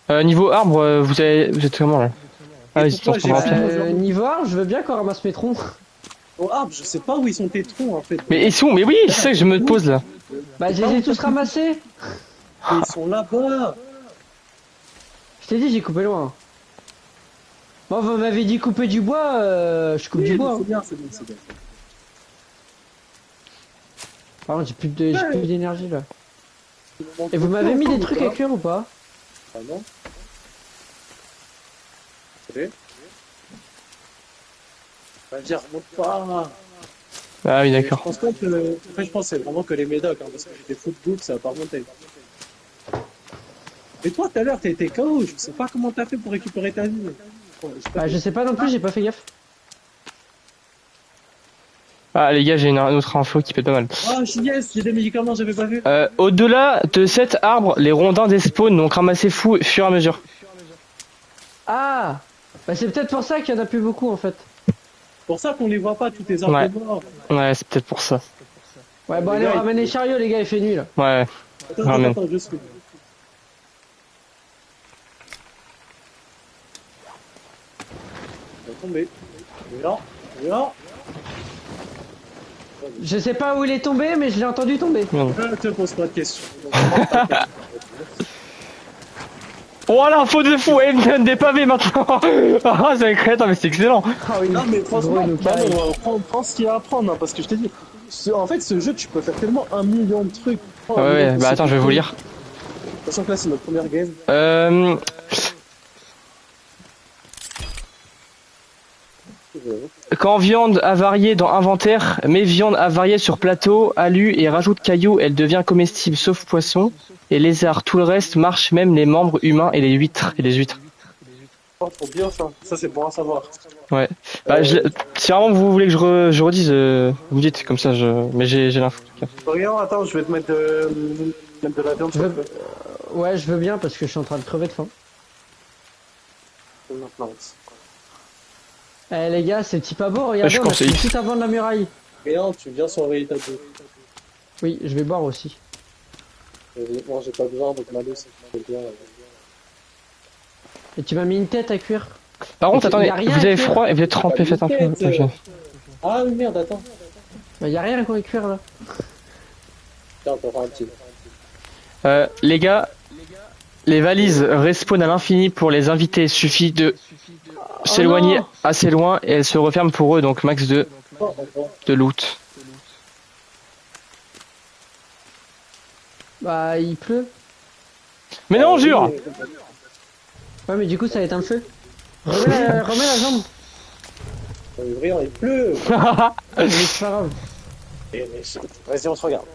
là?
Niveau arbre, vous êtes comment là? Ah oui,
pourquoi
c'est en
Niveau arbre, je veux bien qu'on ramasse mes troncs.
Oh, arbre, je sais pas où ils sont tes troncs en fait.
Mais ils sont, mais oui, c'est ça que je me pose là.
Bah je les ai tous ramassés.
Ils sont là-bas.
Je t'ai dit, j'ai coupé loin. Bon, vous m'avez dit couper du bois, je coupe
Oui,
du bois.
c'est bien, c'est bien, c'est bien.
Par contre, j'ai plus d'énergie là. Et vous m'avez mis des trucs à cuire ou pas?
Ah non. Salut. Vas-y, remonte pas.
Ah oui,
Je
d'accord.
pense pas que. En fait, je pense que c'est vraiment que les médocs, hein, parce que j'étais fou de bouffe, ça va pas remonter. Mais toi, tout à l'heure, t'étais KO, je sais pas comment t'as fait pour récupérer ta vie. Bon,
Bah je sais pas non plus, j'ai pas fait gaffe.
Ah les gars, j'ai une autre info qui peut être pas mal.
Oh, yes, j'ai des médicaments, j'avais pas vu.
Au-delà de cet arbre, les rondins des spawns donc ramassés fou fur et à mesure.
Ah, bah c'est peut-être pour ça qu'il y en a plus beaucoup en fait.
Pour ça qu'on les voit pas, tous tes arbres
Ouais.
morts.
Ouais, c'est peut-être pour ça.
Ouais, bon
Les
allez,
gars,
on ramène les chariots les gars, il fait nuit là.
Ouais. Ramène.
Attends, je suis. Il va tomber. Il est là, il est là.
Je sais pas où il est tombé, mais je l'ai entendu tomber.
Merde.
Ne te pose pas de questions.
Oh l'info de fou, elle me donne des pavés maintenant. Ah c'est incroyable, mais c'est excellent.
Ah oui,
Non mais franchement,
gros, il nous
bah
carré.
non, prends ce qu'il y a à prendre, hein, parce que je t'ai dit, en fait ce jeu tu peux faire tellement 1 million de trucs.
Ouais, ouais, bah attends, je vais vous lire.
Sachant que là c'est notre première game.
Quand viande avariée dans inventaire, mets viande avariée sur plateau, alu et rajoute cailloux, elle devient comestible sauf poisson et lézard. Tout le reste marche, même les membres humains et les huîtres.
Oh, trop bien ça, ça c'est bon à savoir.
Ouais. Bah, si vraiment vous voulez que je redise, vous me dites comme ça. Mais j'ai l'info. En tout cas.
Regarde, attends, je vais te mettre de la viande sur le feu.
Ouais, je veux bien parce que je suis en train de crever de faim.
Maintenant.
Eh les gars, c'est petit pas beau, regardez,
Je
on a
conseille.
fini tout avant de la muraille.
Regarde, tu viens surveiller ta bouffe.
Oui, je vais boire aussi.
Moi j'ai pas besoin, donc Malo c'est bien.
Et tu m'as mis une tête à cuire.
Par contre,
Y
attendez,
a rien
vous
à
avez
cuire.
froid et vous êtes trempé, faites un peu. Ok.
Ah oui, merde, attends.
Bah, y a rien à quoi cuire là.
Tiens, on peut faire un petit.
Les gars, les valises respawn à l'infini pour les invités. Suffit de s'éloigner
non.
assez loin et elles se referment pour eux, donc max
Oh, d'accord.
de loot.
Bah, il pleut.
Mais non, jure.
Ouais, mais du coup, ça éteint le feu. Remets la jambe.
Ouvrir, il pleut.
Mais c'est pas grave.
Vas-y, on se regarde.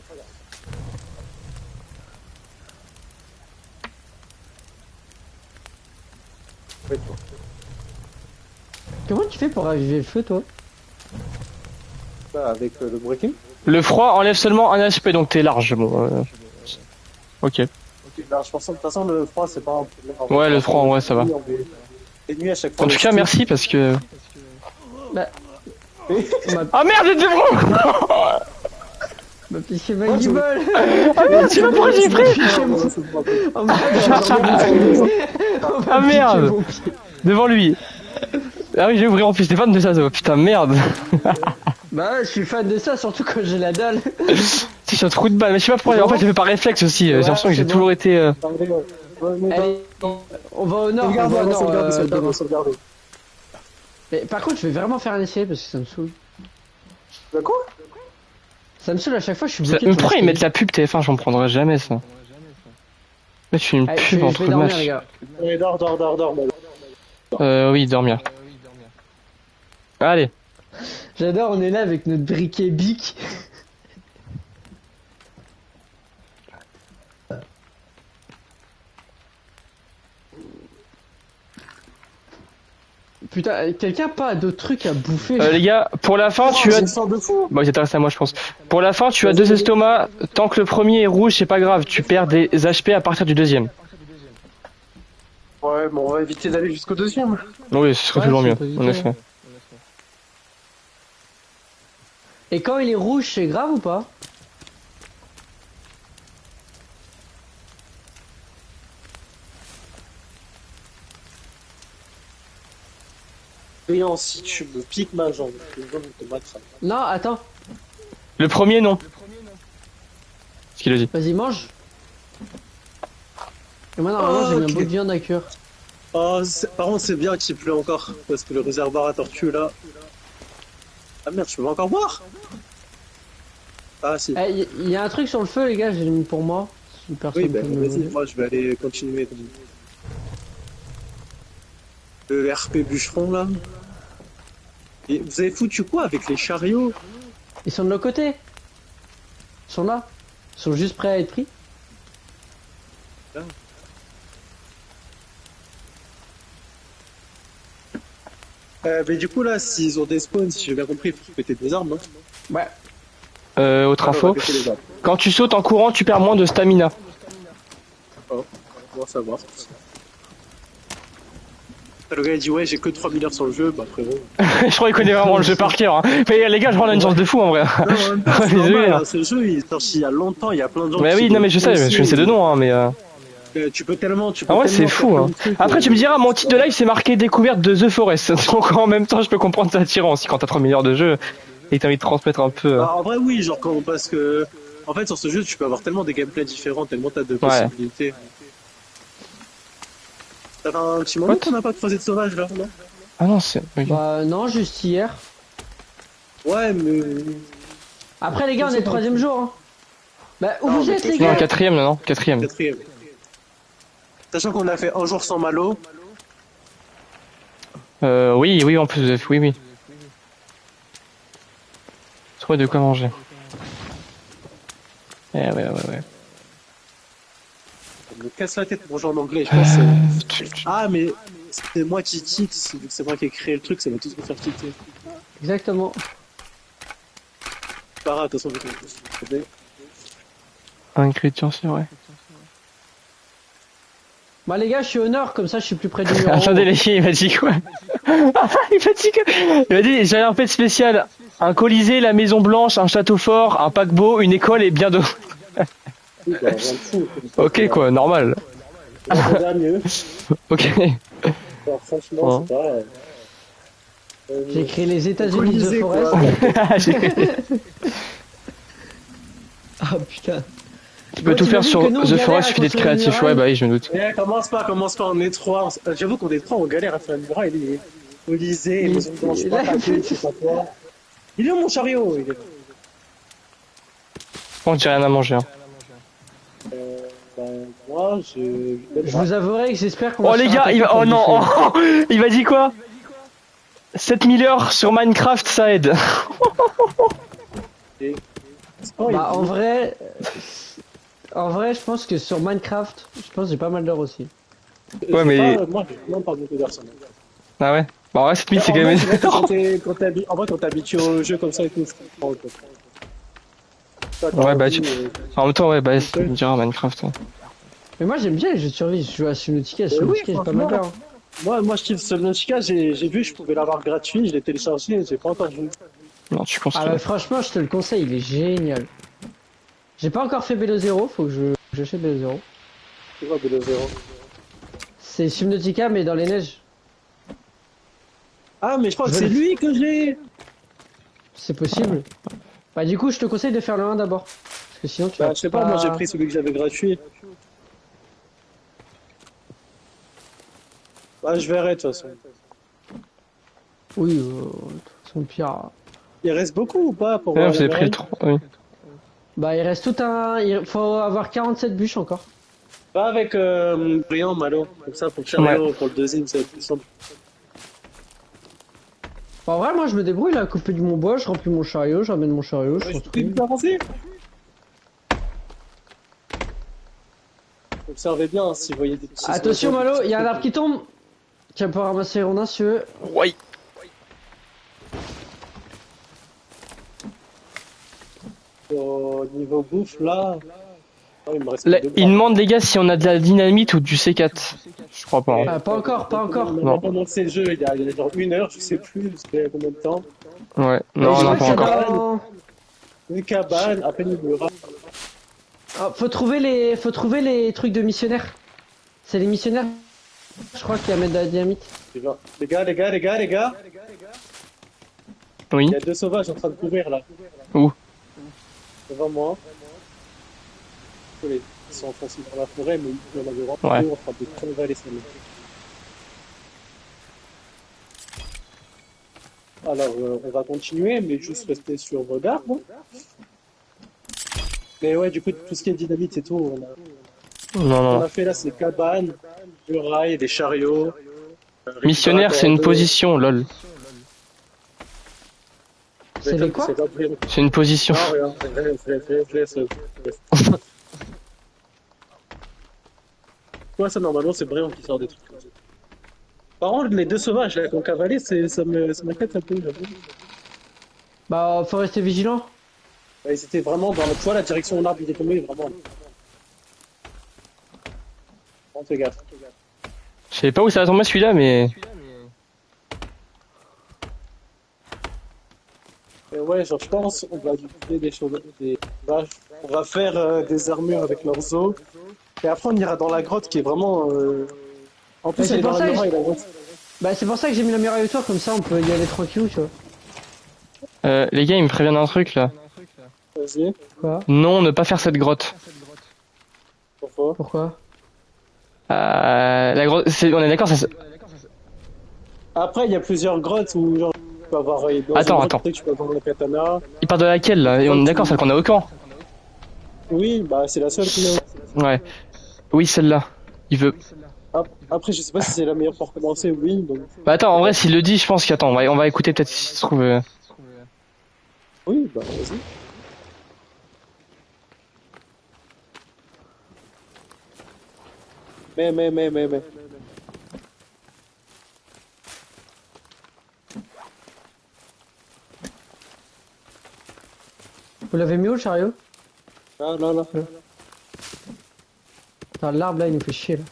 Comment tu fais pour raviver le feu, toi?
Bah, avec le breaking.
Le froid enlève seulement un aspect, donc t'es large. Bon, ok.
Alors, je pense que de toute façon, le froid, c'est pas un problème.
Ouais, le froid, ouais, ça va.
Les nuits à chaque fois.
En tout cas, merci parce que.
Bah,
Ah merde, j'étais bon.
bah piqué ma guibole.
Ah merde, tu m'as pourquoi j'ai pris.
Oh merde.
Ah merde. Devant lui. Ah oui, j'ai ouvert en plus, t'es fan de ça, toi. Putain, merde.
Bah ouais, je suis fan de ça, surtout quand j'ai la dalle.
Si, je suis un trou de balle, mais je sais pas pourquoi. En fait, je fais par réflexe aussi. J'ai l'impression que j'ai toujours été.
Allez, on va au nord, on va au nord. Demain. Mais par contre, je vais vraiment faire un essai parce que ça me saoule.
Bah quoi?
Ça me saoule à chaque fois, je suis
Ça...
bloqué.
Mais pourquoi ils mettent la pub TF1? J'en prendrai jamais ça. Là, tu fais une
Allez,
pub
je
entre
vais
deux
dormir,
matchs.
les gars.
Ouais, dors.
Oui, dormir. Allez.
J'adore, on est là avec notre briquet bic. Putain, quelqu'un pas d'autres trucs à bouffer?
Les gars, pour la fin, tu as.
Une sorte de fou.
Bon, c'est resté à moi, je pense. Pour la fin, tu as 2 estomacs. Tant que le premier est rouge, c'est pas grave. Tu perds des HP à partir du deuxième.
Ouais, bon, on va éviter d'aller jusqu'au deuxième.
Oui, ce serait
Ouais,
toujours
c'est
mieux,
pas du
en
tout.
effet.
Et quand il est rouge, c'est grave ou pas?
Brillant, si tu me piques ma jambe, je te matraque.
Non, attends,
Le premier, non. Ce qu'il a dit.
vas-y, mange. Et moi, normalement, j'ai mis un
ok.
bout de viande à cuire.
Oh, par contre, c'est bien qu'il pleut encore, parce que le réservoir à tortue là. Ah merde, je peux encore boire? Ah si.
Eh, y a un truc sur le feu, les gars, j'ai mis pour moi. Si personne
Oui,
peut
ben
me le
vas-y,
voler.
moi je vais aller continuer. Le RP bûcheron là. Et vous avez foutu quoi avec les chariots?
Ils sont de l'autre côté. Ils sont là. Ils sont juste prêts à être pris.
Mais du coup là, s'ils ont des spawns, si j'ai bien compris, il faut péter des armes, non?
Ouais.
Autre
On
info.
va péter les armes.
Quand tu sautes en courant, tu perds moins de stamina.
Oh, on va savoir. Le gars il dit ouais j'ai que 3000 heures sur le jeu, bah frérot.
Je crois qu'il connaît vraiment le jeu par cœur. Hein. Mais les gars, je prends une chance de fou en vrai.
Non, en même temps, c'est
Désolé,
normal,
hein.
hein, ce jeu il est sorti il y a longtemps, il y a plein de gens
Mais
qui
oui, non mais je sais, je sais de nom, hein, mais.
Tu peux tellement, tu peux
Ah ouais,
tellement
c'est fou.
faire
Hein.
plein de trucs,
Après, tu me diras, mon titre de live, c'est marqué découverte de The Forest. Donc en même temps, je peux comprendre ça attirant aussi quand t'as 3000 heures de jeu et que t'as envie de transmettre un peu.
Bah, en vrai oui, genre quand, parce que en fait sur ce jeu tu peux avoir tellement des gameplays différents, tellement t'as de possibilités. Ça fait un petit moment
What?
qu'on n'a pas creusé de sauvage là, non?
Ah non, c'est. ok.
Bah non, juste hier.
Ouais mais...
Après les gars, on est le troisième jour. Hein. Bah où
Non,
vous
mais
êtes les
Non,
gars?
quatrième, non, quatrième.
Quatrième. Sachant qu'on a fait un jour sans malo.
Oui, oui, en plus, oui, oui. Trouver de quoi manger. Ouais.
On me casse la tête pour jouer en anglais, je pense. Ah mais c'est moi qui quitte, vu que c'est moi qui ai créé le truc, ça va tous me faire quitter.
Exactement.
Pas grave, de toute façon, je vais...
Ingrédients, c'est vrai.
Bah les gars, je suis au nord, comme ça je suis plus près du mur.
Attendez, les filles, il m'a dit quoi? Il m'a dit que. Il m'a dit, j'avais un pet spécial. Un colisée, la maison blanche, un château fort, un paquebot, une école et bien d'autres.
Oui, bah, rien de fou.
Ok, quoi, normal.
On va mieux.
Ok.
Alors, franchement, c'est pas...
J'ai créé les États-Unis de The Forest. Ah putain.
Tu peux tout faire sur The Forest, il suffit d'être créatif. Ouais, bah oui, je me doute.
Eh, commence pas, on est trois. J'avoue qu'on est trois, on galère à faire une muraille. Il est Olysée,
il
est où mon chariot? Il est...
Bon, j'ai rien à manger. Hein.
Moi,
je vous avouerai que j'espère qu'on va...
Oh les gars, oh non, oh, il m'a dit quoi? 7000 heures sur Minecraft, ça aide.
Bah, en vrai, je pense que sur Minecraft, j'ai pas mal d'heures aussi.
Ouais, mais...
Moi, j'ai même pas beaucoup d'heures sur Minecraft.
Ah ouais? Bah en vrai, 7000 c'est quand même...
En vrai, quand t'es habitué au jeu comme ça et tout, je comprends.
Ouais, bah tu... En même temps, ouais, bah tu me diras Minecraft. Ouais.
Mais moi j'aime bien les jeux de survie, je joue à Subnautica, j'ai pas mal d'heures.
Moi je kiffe Subnautica, j'ai vu, je pouvais l'avoir gratuit, je l'ai téléchargé, j'ai pas encore joué.
Non, tu penses
Ah bah franchement, je te le conseille, il est génial. J'ai pas encore fait Bélo 0, faut que j'achète Bélo 0.
C'est quoi Bélo 0?
C'est Subnautica mais dans les neiges.
Ah mais je crois que c'est lui que j'ai.
C'est possible. Bah du coup je te conseille de faire le 1 d'abord. Parce que sinon tu vas
je sais pas, moi j'ai pris celui que j'avais gratuit. Bah je verrai de toute façon.
Oui, de toute façon pire.
Il reste beaucoup ou pas pour
ouais, vous avez pris le 3, oui.
Bah il reste tout un... Il faut avoir 47 bûches encore.
Pas avec Briand, Malo. Comme ça pour le chariot, pour le deuxième, c'est plus simple.
En vrai, moi je me débrouille là, couper du mon bois, je remplis mon chariot, je ramène mon chariot, je construis.
Observez bien si vous voyez des petits...
Attention Malo, il y a un arbre qui tombe. Tu vas pouvoir ramasser les rondins si tu veux.
Oui.
Au niveau bouffe là... Oh,
il demande les gars si on a de la dynamite ou du C4. Je crois pas.
Hein. Pas encore, pas encore.
On a pas lancé le jeu, il y a genre 1 heure, je sais plus, c'était combien de temps.
Ouais, non, on n'a pas encore.
Une cabane, à peine il y aura.
Oh, faut trouver les trucs de missionnaires. C'est les missionnaires, je crois, qui amènent de la dynamite.
Les gars.
Oui.
Il y a 2 sauvages en train de courir là.
Où?
Devant moi. Ils sont enfoncés dans la forêt, mais il y en avait vraiment 2 en train de convaler ça. Alors, on va continuer, mais juste rester sur vos gardes. Hein. Mais ouais, du coup, tout ce qui est dynamite et tout, on a fait là, c'est cabanes, murailles, des chariots.
Missionnaire, c'est une position, lol.
C'est les quoi?
C'est une position.
Non, rien, ouais, ça, normalement, c'est Briand qui sort des trucs. Par contre, les 2 sauvages là, qui ont cavalé, ça m'inquiète un peu, j'avoue.
Bah, faut rester vigilant.
Ouais, ils étaient vraiment dans la direction où l'arbre il est tombé, vraiment. On fais gaffe.
Je savais pas où ça va tomber celui-là, mais.
Et ouais, genre, je pense, on va utiliser des choses. On va faire des armures avec leurs os. Et après, on ira dans la grotte qui est vraiment. En plus, elle est dans la muraille, la grotte.
Bah, c'est pour ça que j'ai mis la muraille autour, comme ça on peut y aller tranquille, tu vois.
Les gars, ils me préviennent un truc là.
Vas-y.
Quoi?
Non, ne pas faire cette grotte.
Pourquoi?
La grotte, on est d'accord, ça.
Après, il y a plusieurs grottes où genre, tu peux avoir.
Attends.
Tu peux avoir le katana.
Il part de laquelle là? Et on est d'accord, celle qu'on a au camp?
Oui, bah c'est la seule qu'on a.
Ouais. Oui, celle-là. Il veut.
Après, je sais pas si c'est la meilleure pour commencer, oui. Donc...
Bah attends, en vrai, s'il le dit, je pense qu'attends, on va écouter peut-être si se trouve.
Oui, bah vas-y. Mais.
Vous l'avez mis où le chariot?
Là.
Attends, l'arbre là il nous fait chier là.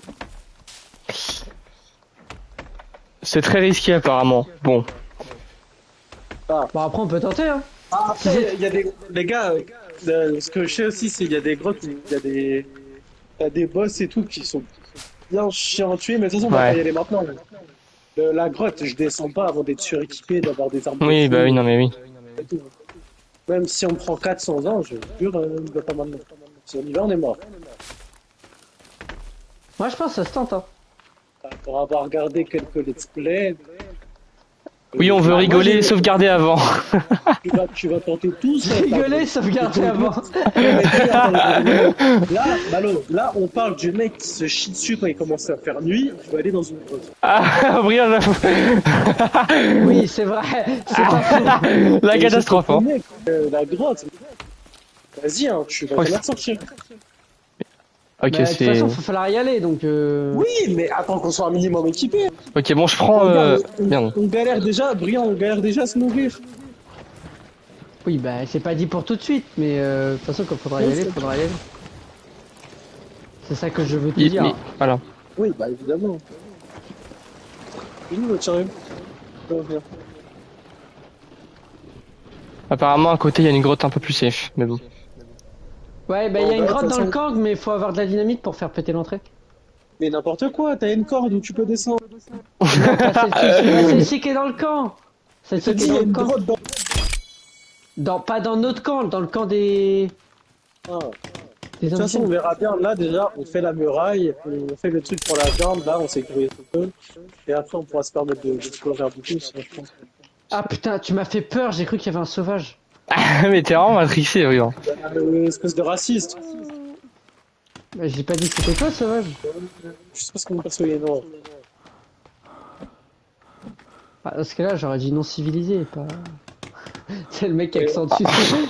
C'est très risqué apparemment. Bon.
Bah après on peut tenter hein.
Après, il y a des... Les gars, ce que je sais aussi, c'est qu'il y a des grottes où il y a des boss et tout qui sont bien chiants à tuer, mais de toute façon on va pas y aller maintenant. La grotte, je descends pas avant d'être suréquipé, d'avoir des armes.
Oui, bah oui, non, mais oui.
Et tout. Même si on prend 400 ans, je jure, il va pas mal. Si on y va, on est mort.
Moi, je pense que ça se tente. Hein.
Pour avoir regardé quelques let's play.
Oui, on veut rigoler et sauvegarder avant.
Tu vas tenter tout ça.
Rigoler, sauvegarder avant.
Là, Malo, là, on parle du mec qui se chie dessus quand il commence à faire nuit. Tu vas aller dans une grotte.
Ah, Brian,
Oui, c'est vrai. C'est pas faux.
la catastrophe, hein.
La grotte. Vas-y, hein, tu vas la sortir.
Ok,
Bah, de toute
c'est...
façon, faut falloir y aller, donc...
Oui, mais attends qu'on soit un minimum équipé.
Ok, bon, je prends... Merde.
On galère déjà, Brian, on galère déjà à se nourrir.
Oui, bah, c'est pas dit pour tout de suite, mais de toute façon, quand faudra y aller, faudra y aller. C'est ça que je veux te dire.
Voilà.
Oui, bah évidemment. Tiens,
Apparemment, à côté, il y a une grotte un peu plus safe, mais bon.
Ouais, bah, il y a une grotte dans le Kang, mais il faut avoir de la dynamite pour faire péter l'entrée.
Mais n'importe quoi, t'as une corde où tu peux descendre.
C'est ici qui est dans le camp. C'est ici qui est dans le camp. Pas dans notre camp, dans le camp des...
De toute façon, on verra bien. Là, déjà, on fait la muraille, on fait le truc pour la viande, là, on sécurise tout peu. Et après, on pourra se permettre d'explorer un peu plus, je pense.
Ah putain, tu m'as fait peur, j'ai cru qu'il y avait un sauvage.
Mais t'es vraiment matrixé, oui. Hein.
Espèce de raciste.
Bah, j'ai pas dit que c'était toi, le sauvage.
Je sais pas ce qu'on perçoit les noirs.
Ah, parce que là, j'aurais dit non civilisé, pas... C'est le mec qui accentue,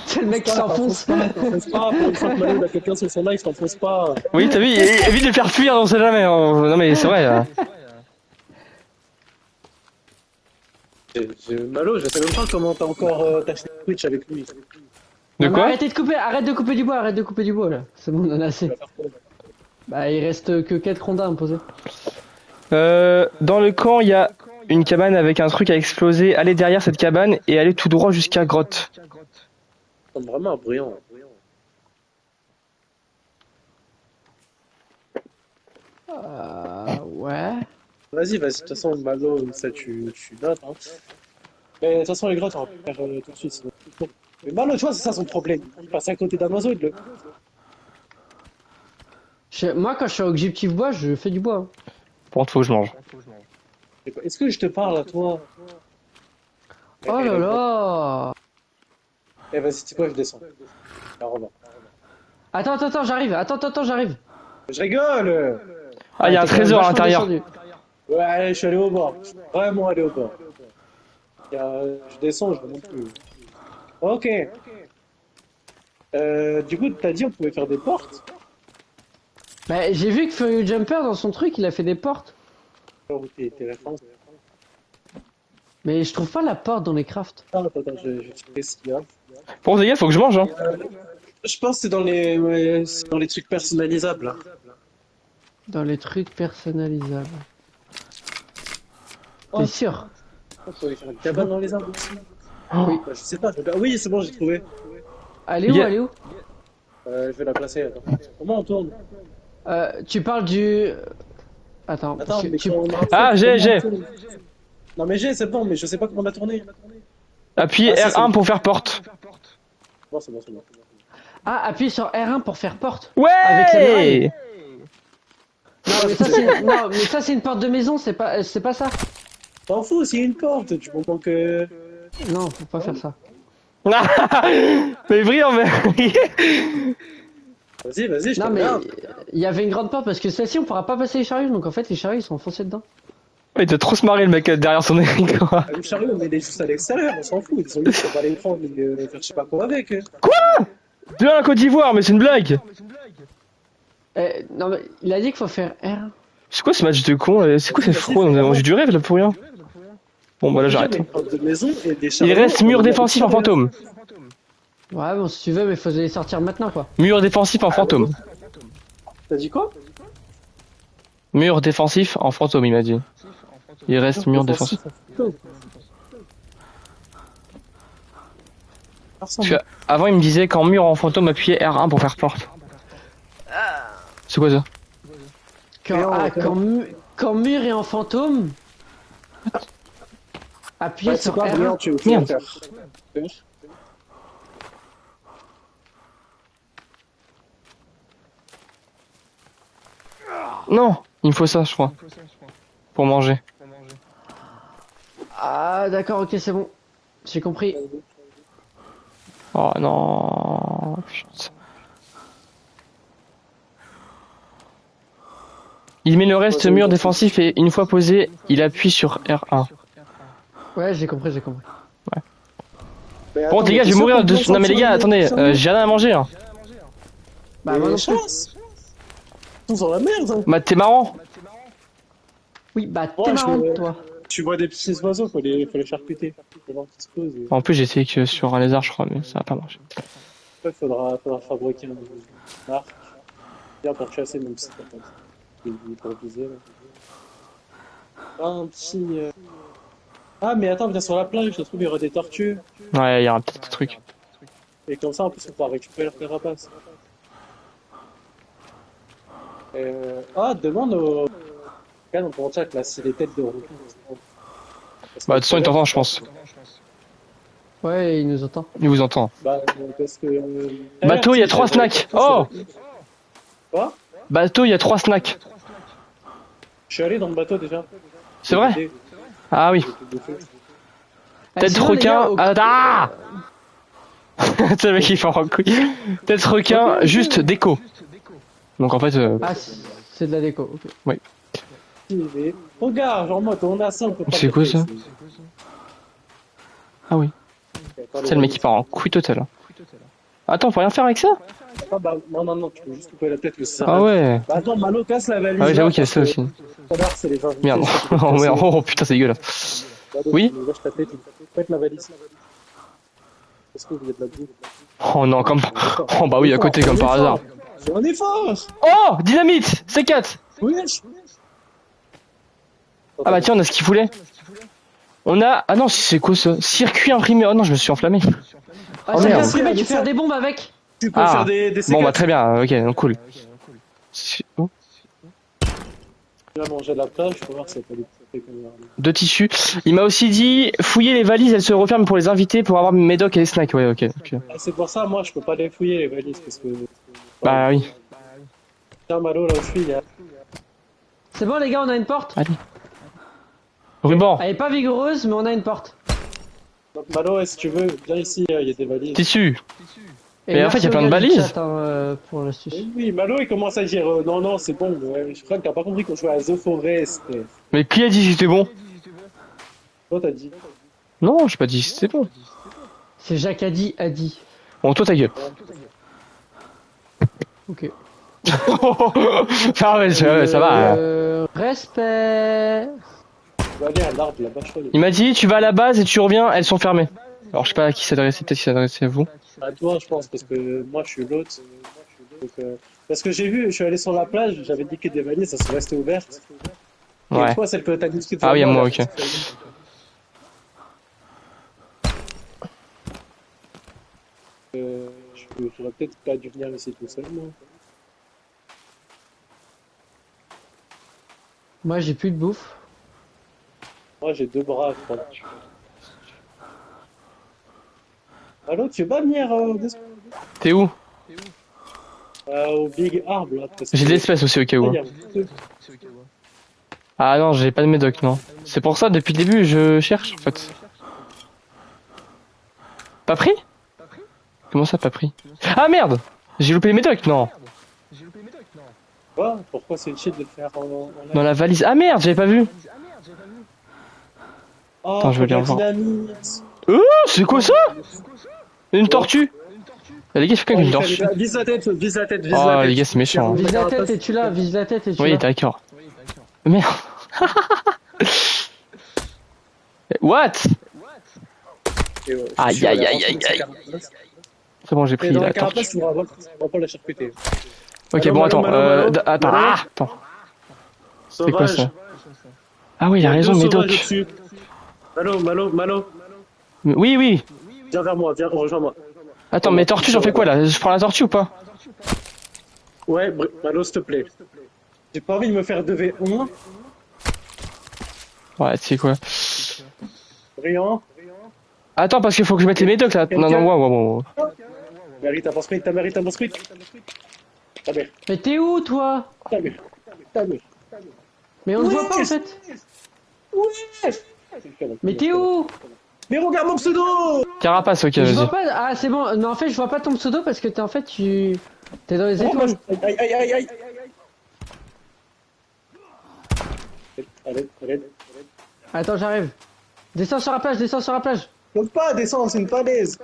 c'est le mec qui s'enfonce.
T'enfonce pas, pour une fois que Manu a quelqu'un sur son live, t'enfonce pas.
Oui, t'as vu, évite de le faire fuir, on sait jamais. Hein. Non mais c'est vrai.
Malo, je sais même pas comment t'as encore ta Twitch avec lui.
De quoi?
arrête de couper du bois, là. C'est bon, on en a assez. Bah, il reste que 4 rondins à me poser.
Dans le camp, il y a une cabane avec un truc à exploser. Allez derrière cette cabane et allez tout droit jusqu'à grotte.
C'est vraiment brillant.
Ouais.
Vas-y, de toute façon, Malo, ça tu notes. Hein. Mais de toute façon, les grottes, on va faire tout de suite. Sinon... Mais Malo, tu vois, c'est ça son problème. Il passe à côté d'un oiseau,
Moi, quand je suis à objectif bois, je fais du bois. Hein.
Bon, faut que je mange.
Est-ce que je te parle à toi?
Oh là là.
Eh, vas-y, c'est quoi, je descends. Alors,
Attends, j'arrive. Attends, j'arrive.
Je rigole!
Ah, il y a un trésor à l'intérieur.
Ouais, je suis allé au bord. Je suis vraiment allé au bord. Je descends, je ne monte plus. Ok. Du coup, t'as dit on pouvait faire des portes?
Bah, j'ai vu que Furious Jumper, dans son truc, il a fait des portes.
Oh, t'es référence.
Mais je trouve pas la porte dans les crafts.
Attends, je vais checker ce qu'il y a.
Bon, les gars, faut que je mange. Hein.
Je pense que c'est dans les, c'est dans les trucs personnalisables. Là.
Dans les trucs personnalisables. T'es sûr?
On peut faire une cabane dans les arbres aussi.
Oui.
Bah, je sais pas. Oui, c'est bon, j'ai trouvé.
Elle est où?
Je vais la placer. Attends. Comment on tourne?
Tu parles du... Attends,
mais
Ah, j'ai.
Non mais c'est bon, mais je sais pas comment la tourner.
Appuyez R1 pour faire porte.
Bon, c'est bon.
Ah, appuie sur R1 pour faire porte.
Ouais.
Avec la muraille. Non, mais ça c'est une porte de maison, c'est pas ça.
T'en fous, s'il y a une porte, tu comprends que...
Non, faut pas faire ça.
Mais brillant, mais...
Vas-y, je te
Non mais
regarde.
il y avait une grande porte parce que celle-ci on pourra pas passer les chariots, donc en fait les chariots ils sont enfoncés dedans.
Il doit trop se marrer le mec derrière son écran.
Le chariot, on est juste à l'extérieur, on s'en fout. Ils sont juste, on va les prendre et faire je sais pas quoi avec.
Quoi? De la Côte d'Ivoire, mais c'est une blague.
Non mais il a dit qu'il faut faire R.
C'est quoi ce match de con? C'est quoi cette fraude? On a mangé du rêve là pour rien. Bon bah là j'arrête. Il reste mur défensif en fantôme.
Ouais bon si tu veux mais faut les sortir maintenant quoi.
Mur défensif en fantôme.
T'as dit quoi?
Mur défensif en fantôme il m'a dit. Il reste mur défensif. Avant il me disait qu'en mur en fantôme appuyez R1 pour faire porte. C'est quoi ça?
Quand mur est en fantôme. Appuyez
c'est
sur
quoi,
R1.
Brian, tu vas
Merde.
faire?
Non, il me faut ça, je crois. Pour manger.
Ah d'accord, ok, c'est bon. J'ai compris.
Oh non. Putain. Il met le reste mur défensif et une fois posé, il appuie sur R1.
Ouais, j'ai compris, j'ai compris.
Mais
Bon,
attends,
les gars, je vais
t'es sûr
mourir
qu'on
de.
peut
Non, mais les
sortir
gars,
les
attendez,
sérieux
j'ai rien à manger. Hein.
Bah moi non plus.
chance. Tous dans la merde. Hein.
Bah, t'es marrant.
Oui, bah
Ouais,
t'es marrant, toi.
Tu vois des petits oiseaux, faut les charcuter. Faut voir qu'ils se posent. Et...
En plus, j'ai essayé que sur un lézard, je crois, mais ça a pas marché.
Après, faudra fabriquer un arc. Bien pour chasser, même si t'as pas pour viser. Là. Ah, un petit. Ah, mais attends, viens sur la plage, je trouve il y aura des tortues.
Ouais, il y aura peut-être des trucs.
Et comme ça, en plus, on pourra récupérer leurs carapaces. Ah, demande aux. Regarde, on pourra check là, si les têtes de roues.
Bah, de toute façon, il t'entend, je pense.
Ouais, il nous entend.
Il vous entend.
Bah, parce que.
Bateau, il y a 3 snacks. Oh!
Quoi?
Bateau, il y a 3 snacks.
Je suis allé dans le bateau déjà.
C'est vrai? Ah oui. Tête
sinon, les gars,
requin. Ah! C'est le mec qui fait en couille. Tête requin, juste déco. Donc en fait.
Ah, c'est de la déco, ok.
Oui.
Regarde, genre, moi, on a ça, on peut pas.
C'est quoi ça? Ah oui. C'est le mec qui part en couille total. Hein. Attends, on peut rien faire avec ça?
Ah bah, non, tu peux juste couper la tête, mais ça.
Ah ouais.
Bah, attends, Malo, casse la valise.
Ah oui, j'avoue qu'il y a
parce
ça
que
aussi.
tout à l'heure, c'est les invités,
Merde.
ça peut
Oh
passer.
merde. Oh putain, c'est dégueulasse.
Malo,
Oui.
tu lâches ta tête, tu pètes la valise. Est-ce que vous êtes de la boue?
Oh non, comme. Oh bah oui, à côté, comme par hasard.
On est fort!
Oh! Dynamite! C4!
Wesh!
Ah bah tiens, on a ce qu'il voulait. On a. Ah non, c'est quoi ça? Circuit imprimé. Oh non, je me suis enflammé.
Ah,
Oh,
ça
merde.
fait imprimé, tu faire des bombes avec.
Tu peux
Ah.
faire des
Bon
C4.
bah très bien, ok, donc cool. Oh.
Tu vas manger de la plage, faut voir si ça peut les couper comme ça.
Deux tissus. Il m'a aussi dit fouiller les valises, elles se referment pour les invités pour avoir mes docs et les snacks. Ouais, ok.
Ah, c'est pour ça, moi, je peux pas les fouiller, les valises, parce que...
Bah oui.
Tiens, Malo, là où je suis, il y a...
C'est bon, les gars, on a une porte.
Allez. Ruban.
Elle est pas vigoureuse, mais on a une porte.
Donc, Malo, si tu veux, viens ici, il y a des valises.
Tissu.
Et
Mais en fait, il y a
merci
plein de
au gars du
balises.
chat, hein, pour l'astuce.
Oui, Malo, il commence à dire non, c'est bon. Ouais, je crois que t'as pas compris qu'on jouait à The Forest.
Mais qui a dit que c'était bon?
Toi, t'as dit.
Non, j'ai pas dit que c'était bon.
C'est Jacques a dit.
Bon, toi ta gueule.
Ok.
Ah ouais, ça va.
Respect.
Tu vas aller à l'arbre là-bas, je crois.
Il m'a dit tu vas à la base et tu reviens, elles sont fermées. Alors je sais pas à qui s'adresser, peut-être qu'il s'adressait à vous.
À toi, je pense, parce que moi, je suis l'autre. Donc, parce que j'ai vu, je suis allé sur la plage, j'avais dit que des valises, ça se restait ouverte. Et
Ouais.
toi, celle que t'as dit
Ah oui, à moi, ok.
J'aurais peut-être pas dû venir ici tout seul, moi.
Moi, j'ai plus de bouffe.
Moi, j'ai 2 bras, je crois. Allô, tu veux pas venir
T'es où?
au Big Arbre, là? parce que-
J'ai de l'espèce aussi au cas où.
Il y a un peu-
Ah non, j'ai pas de médoc, non. C'est pour ça, depuis le début, je cherche, en fait. Pas pris? Comment ça, pas pris? Ah merde! J'ai loupé les médocs, non.
Quoi? Pourquoi c'est une shit de le faire en
Dans la valise. Ah merde, j'avais pas vu.
Oh,
Attends, je veux
faut de la
bien voir.
dynamite.
Oh, c'est quoi ça? Une tortue? Ah, les gars, je fais quoi avec une tortue?
Vise la tête, vise la tête, vise
Oh,
la tête.
les gars, c'est méchant. Hein.
Vise la tête et tu l'as, vise la tête et tu
Oui,
l'as.
d'accord. Merde. What?
Et ouais, je
Aïe,
suis allé
aïe,
rentrer
aïe,
dans sa
aïe.
carapace.
C'est bon, j'ai
Et
pris
dans
la
la carapace,
tortue.
tu pourras pas la charcuter.
Ok,
Malo,
bon,
Malo,
attends.
Malo, Malo.
Attends.
Malo.
Ah, attends. C'est quoi
Sauvage.
ça? Ah oui, il a
y
raison,
deux
médoc.
sauvages au-dessus. Malo.
Oui, oui.
Viens vers moi, viens, rejoins-moi.
Attends, mais tortue, j'en fais quoi là? Je prends la tortue ou pas?
Ouais, Malo, s'il te plaît. J'ai pas envie de me faire 2v1.
Ouais, tu sais quoi.
Brillant.
Attends, parce qu'il faut que je mette les médocs là. Non, non, wow.
Mérite un bon sprint, t'as mérite un bon sprint. Ta mère.
Mais t'es où, toi?
Ta mère.
Mais on ne voit pas, en fait.
Ouais.
Mais t'es où?
Mais regarde mon pseudo.
Carapace, ok,
Je
vas-y.
vois pas. Ah, c'est bon. Non, en fait, je vois pas ton pseudo parce que t'es en fait, t'es dans les étoiles.
Aïe. Allez.
Attends, j'arrive. Descends sur la plage.
Je peux pas descendre, c'est une falaise.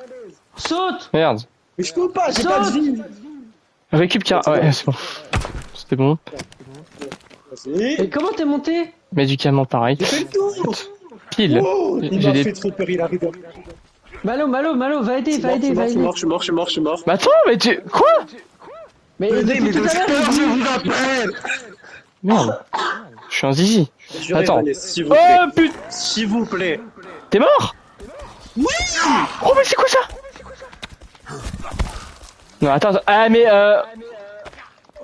Saute!
Merde.
Mais je peux pas, j'ai pas de vie.
Récup ouais, c'est bon. C'était bon.
Vas-y.
Et comment t'es monté?
Médicament pareil.
J'ai fait le tour.
Pile.
Oh, il
J'ai
m'a
des...
fait trop peur, il arrive.
Malo, va aider.
Je suis mort.
Mais attends, mais tu... Quoi?
Mais depuis tout à l'heure,
je vous rappelle.
Merde. Je suis un zizi. Attends.
S'il vous
Oh
plaît.
putain.
S'il vous plaît.
T'es mort?
Oui.
Oh mais c'est quoi ça? Non attends. Ah mais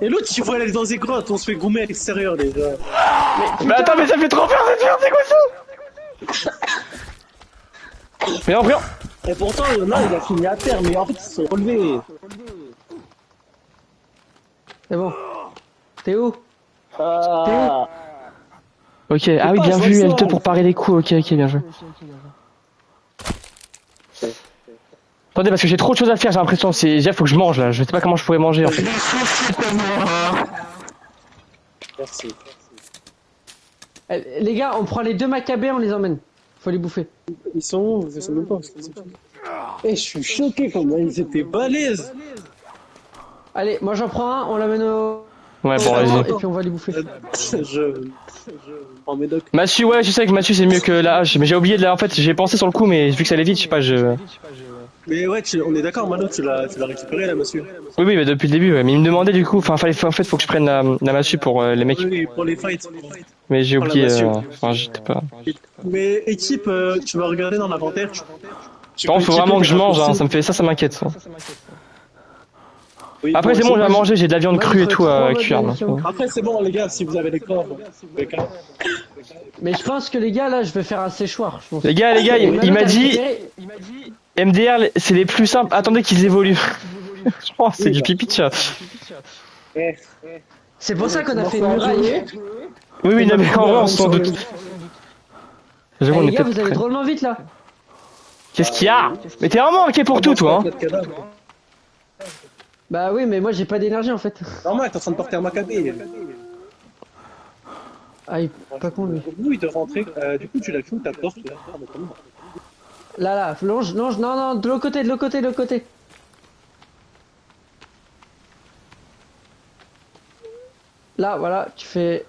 Et l'autre, il faut aller dans les grottes, on se fait goumer à l'extérieur déjà.
Mais attends, mais ça fait trop peur cette merde, c'est quoi ça? Mais non, brillant.
Et pourtant, il y en a, il a fini à terre, mais en fait, ils se sont relevés.
c'est bon. T'es où?
Ah.
Ok, ah oui,
pas,
bien
je
vu,
vois ça.
L2 pour parer les coups, ok, bien joué. Attendez, parce que j'ai trop de choses à faire, j'ai l'impression, déjà faut que je mange là, je sais pas comment je pourrais manger en fait.
Merci.
Les gars, on prend les 2 macabées, on les emmène. Faut les bouffer.
Ils sont où? Je sais même pas. Eh, je suis choqué comment ils étaient balèzes.
Allez, moi j'en prends un, on l'amène au...
Ouais, bon, vas-y.
Et puis on va les bouffer.
Je prends mes docs.
Massue, ouais, je sais que Massue c'est mieux que la hache, mais j'ai oublié de la. En fait, j'ai pensé sur le coup, mais vu que ça allait vite, je sais pas,
Mais ouais, on est d'accord, Mano, tu l'as récupéré là, monsieur.
Oui, mais depuis le début, ouais. Mais il me demandait du coup, en fait, faut que je prenne la Massue pour les mecs.
Oui, pour les fights.
Mais j'ai
Pour la
oublié,
Massue.
enfin, j'étais pas.
Mais équipe, tu vas regarder dans l'inventaire.
Par contre, faut vraiment que je mange, hein, ça m'inquiète, ça.
Oui,
Après,
bon,
c'est bon, j'ai à
moi,
manger, j'ai de la viande crue et tout à cuire.
Après, c'est bon, les gars, si vous avez les corps.
Mais je pense que les gars, là, je vais faire un séchoir. Je pense.
Les gars, il m'a dit, MDR, c'est les plus simples. Attendez qu'ils évoluent. Oh, c'est du pipi de chat.
C'est pour ça qu'on a fait une muraille.
Oui, non, mais en vrai, on s'en doute.
Eh, les gars, vous allez drôlement vite là.
Qu'est-ce qu'il y a? Mais t'es vraiment ok pour tout, toi, hein?
Bah oui, mais moi j'ai pas d'énergie en fait.
Normal, t'es en train de porter un macabé.
Ah, il est pas con lui.
Oui, de rentrer. Du coup, tu l'as fait où ta porte là?
Là, longe, non, de l'autre côté. Là, voilà, tu fais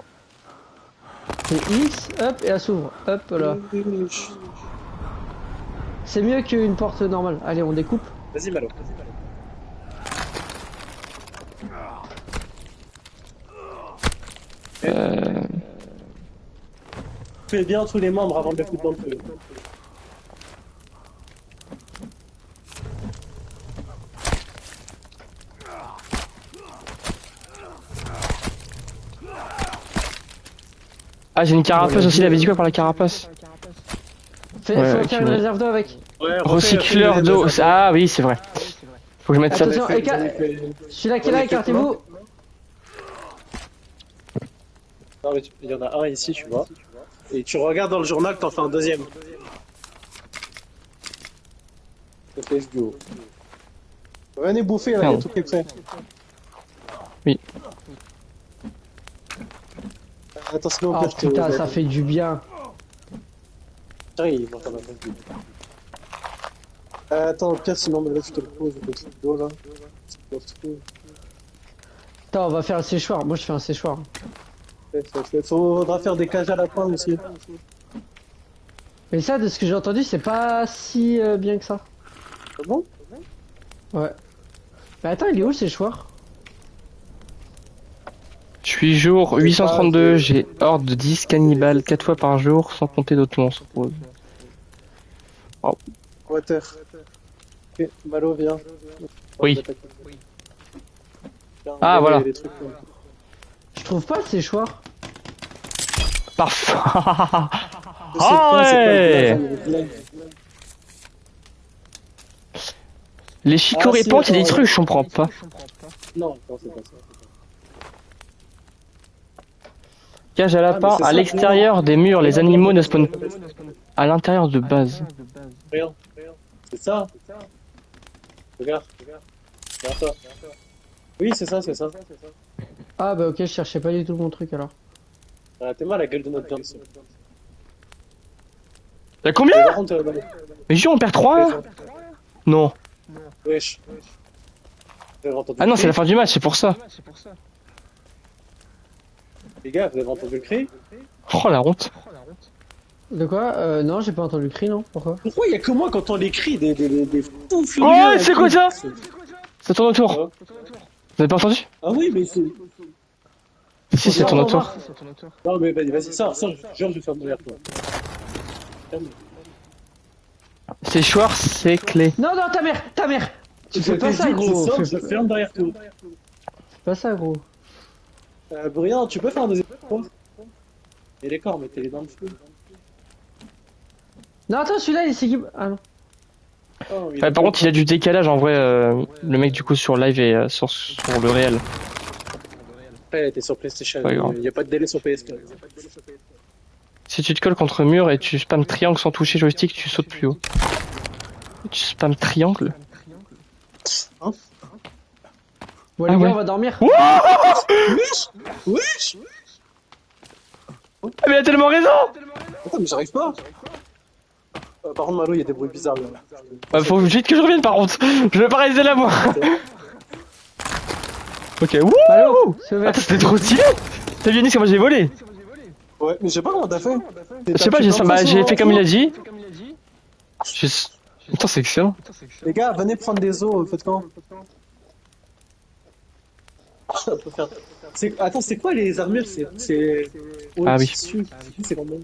X, hop, et elle s'ouvre. Hop, là. C'est mieux qu'une porte normale. Allez, on découpe.
Vas-y, Malo. Fais bien tous les membres avant de les foutre dans le feu.
Ah, j'ai une carapace aussi, il avait dit quoi par la carapace?
Faut faire une réserve d'eau avec.
Ouais,
recycleur d'eau. Ah oui, c'est vrai. Faut que je mette ça.
Attention, celui-là qui est là, écartez-vous.
Non, mais il y en a un ici, tu vois. Et tu regardes dans le journal, t'en fais un deuxième. Let's go. Venez bouffer, là, il y a tout qui est prêt.
Oui.
Attention,
oh putain, ça fait du bien.
Il m'entend attends, Pierre, sinon, mais là, je te le pose, le truc d'eau, là.
Attends, on va faire un séchoir. Moi, je fais un séchoir.
Faudra faire des cages à lapin aussi.
Mais ça, de ce que j'ai entendu, c'est pas si bien que ça.
Ah bon?
Ouais. Mais attends, il est où le séchoir?
Je suis jour 832, j'ai horde de 10 cannibales 4 fois par jour, sans compter d'autres monstres.
Wow. Water. Ok, Malo, viens.
Oui. Ah, voilà.
Je trouve pas le séchoir.
Parfait. Ah ouais. Les chicorées-pentes, il y a des trucs, je comprends pas.
Non, c'est pas ça.
Cage à lapin, à l'extérieur des murs, les animaux ne spawnent à l'intérieur de base.
Regarde, c'est ça. Regarde, regarde ça. Oui, c'est ça, c'est ça.
Ah bah ok, je cherchais pas du tout mon truc alors.
T'es mal la gueule de notre viande.
Y'a combien? Mais on perd 3? Non.
Wesh.
Ah non, c'est la fin du match, c'est pour ça.
Les gars, vous avez entendu le cri?
Oh la honte.
De quoi non, j'ai pas entendu le cri, non. Pourquoi?
Pourquoi il y a que moi quand on les crie des fous furieux?
Oh, c'est quoi ça? Ça tourne autour. Vous avez pas entendu?
Ah oui, mais c'est...
Si, ça tourne autour.
Non mais vas-y, ça, je te jure, je vais faire derrière toi.
C'est Schwartz, c'est clé.
Non, non, ta mère. Tu fais pas ça, gros.
Je ferme derrière toi.
Fais pas ça, gros.
Brian, tu peux faire un deuxième point? Et les corps, mettez-les dans le feu.
Non, attends, celui-là, il s'équipe. Ah non.
Oh,
Par contre, il a du décalage en vrai, le mec du coup sur live et sur le réel.
Après, t'es sur PlayStation,
Ouais,
il n'y a pas de délai sur PS4.
Si tu te colles contre mur et tu spams triangle sans toucher joystick, tu sautes plus haut. Tu spams triangle?
Hein?
Bon, les gars, on va dormir.
Wesh! Wesh!
Ah, mais il a tellement raison!
Attends, mais j'arrive pas! Par contre, Malo, il y a des bruits bizarres là.
Bah, faut vite que je revienne par contre! Je vais pas rester là moi! Ok, wouh!
Malo, c'est ouvert.
Attends, c'était trop stylé! T'as vu Yannick, c'est moi j'ai volé!
Ouais, mais je sais pas comment t'as fait.
Je sais pas, j'ai fait comme il a dit. Putain, c'est excellent.
Les gars, venez prendre des os, faites quand? On peut faire... Attends, c'est quoi les armures? C'est...
Ah oui.
C'est combien?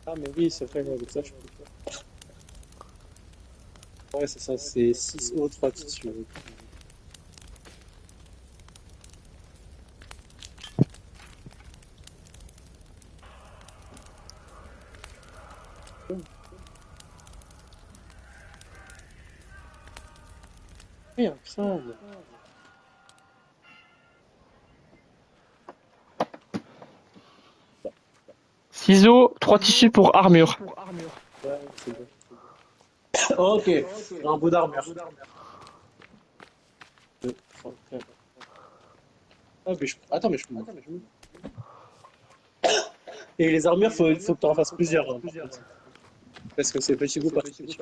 Ah mais oui, c'est vrai, avec ça je peux faire. Ouais, c'est ça, c'est 6 os, 3 tissus. Oui, un crâne.
Ciseaux, 3 tissus pour armure.
Ouais, c'est bon. Ok, un bout d'armure. Ah, mais attends, mais je peux. Et les armures, faut que tu en fasses plusieurs. Hein, parce que c'est petit goût par petit.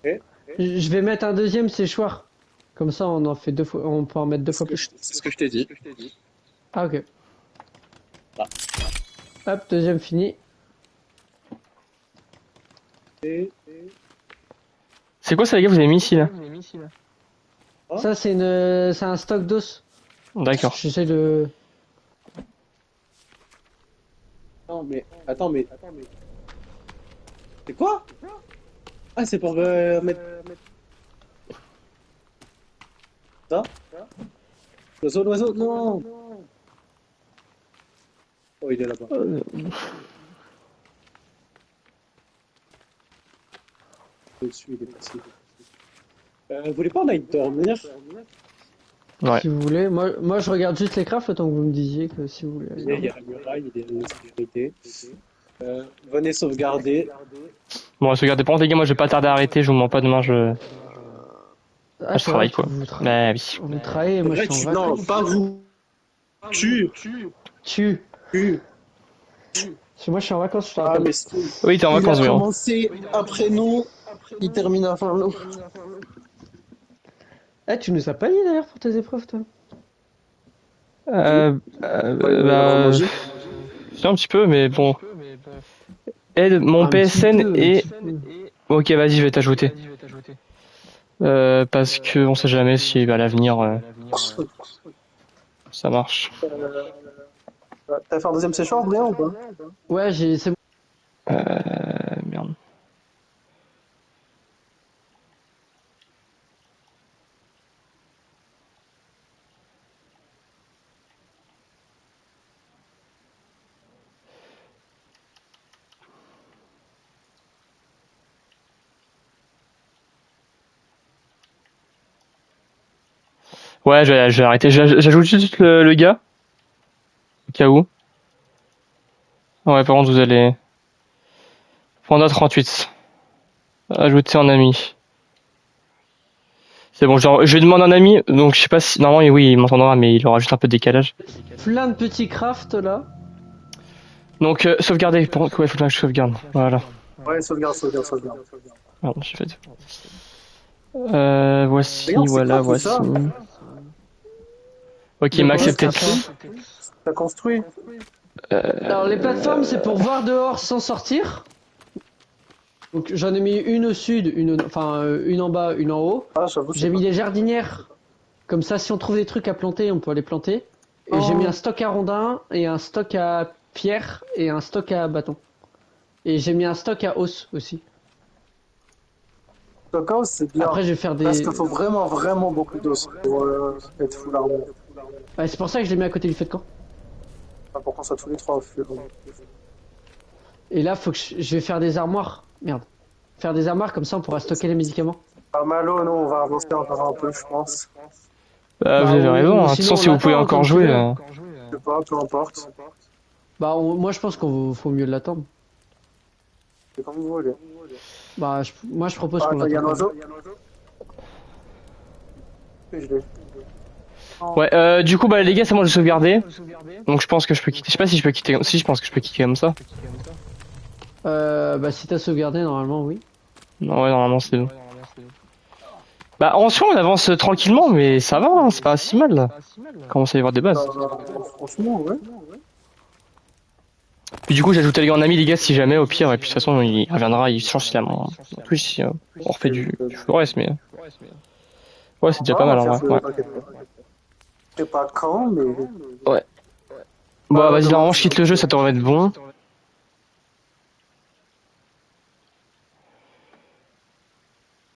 Okay.
Je vais mettre un deuxième séchoir. Comme ça, on en fait 2 fois. On peut en mettre 2 fois plus.
C'est ce que je t'ai dit.
Ah, ok.
Ah.
Hop, deuxième fini.
C'est quoi ça les gars, vous avez mis ici là?
Ça, c'est un stock d'os.
D'accord.
J'essaie de...
Non, mais attends, mais. C'est quoi? Ah, c'est pour mettre. Ça? L'oiseau, non! Oh, il est là-bas. Au-dessus, il est passé. Vous voulez pas on aille dormir?
Ouais.
Si vous voulez. Moi, je regarde juste les crafts le temps que vous me disiez que si vous voulez.
Il y a la muraille, il y a la sécurité. Venez sauvegarder.
Bon, regardez pas les gars, moi je vais pas tarder à arrêter, je vous mens pas demain, je travaille quoi. Bah oui.
Vous travaillez, moi je suis en vacances.
Non, pas vous. Tu.
Parce que moi je suis en vacances, je te
Ah,
rappelle.
mais
Oui, t'es en vacances,
il a
oui.
commencé après nous, il termine avant nous.
Eh, tu nous as pas dit d'ailleurs pour tes épreuves, toi?
Bah... C'est un petit peu, mais bon. Aide mon PSN et... Ok, vas-y, je vais t'ajouter. Parce que on sait jamais si à l'avenir ça marche.
T'as fait un deuxième séchoir, Brian, ou pas?
Ouais, c'est bon.
Merde. Ouais, je vais arrêter. J'ajoute juste le gars, au cas où. Ouais, par contre, vous allez... Panda 38. Ajouter en ami. C'est bon, je lui demande un ami, donc je sais pas si... Normalement, oui, il m'entendra, mais il aura juste un peu de décalage.
Plein de petits crafts là.
Donc, sauvegarder. Ouais, faut que je sauvegarde. Voilà.
Ouais, sauvegarde.
Pardon, j'ai fait... voici,
Regarde, c'est
voilà,
quoi tout
voici.
ça?
Ok, il m'a accepté.
T'as construit?
Alors les plateformes c'est pour voir dehors sans sortir. Donc j'en ai mis une au sud, une en bas, une en haut.
Ah, j'avoue.
J'ai mis des jardinières. Comme ça si on trouve des trucs à planter, on peut les planter. Et j'ai mis un stock à rondins et un stock à pierre et un stock à bâton. Et j'ai mis un stock à os aussi.
Stockhouse, c'est bien.
Après je vais faire des...
Parce qu'il faut vraiment beaucoup d'os pour être full armor.
Ouais, c'est pour ça que je l'ai mis à côté du feu de camp.
Ah, pour qu'on soit tous les trois au feu.
Et là faut que je vais faire des armoires. Merde. Faire des armoires comme ça on pourra stocker les médicaments.
Pas mal, non, on va avancer encore un peu, je pense.
Bah, vous avez raison, hein. De toute façon, si vous pouvez encore jouer...
Je sais pas, peu importe.
Bah moi je pense qu'on faut mieux l'attendre.
C'est comme vous voulez.
Bah moi je propose
Ah,
qu'on
attends, il y a un
l'attende.
oiseau. Je l'ai.
Ouais, du coup, bah les gars, c'est moi de sauvegarder. Donc je pense que je peux quitter. Je sais pas si je peux quitter. Si, je pense que je peux quitter comme ça.
Bah si t'as sauvegardé normalement oui.
Non, ouais, normalement c'est bon. Bah en soi, on avance tranquillement, mais ça va, hein, c'est pas si mal là. Commence à y avoir des bases.
Franchement, ouais.
Puis du coup, j'ajoute les gars en ami, les gars, si jamais, au pire. Et puis de toute façon, il reviendra, il change si la main. Twitch, si on refait du forest, mais. Ouais, c'est déjà pas mal en vrai. Ouais.
Je sais pas quand, mais.
Ouais. Bah vas-y, normalement, je quitte le jeu, ça devrait être bon.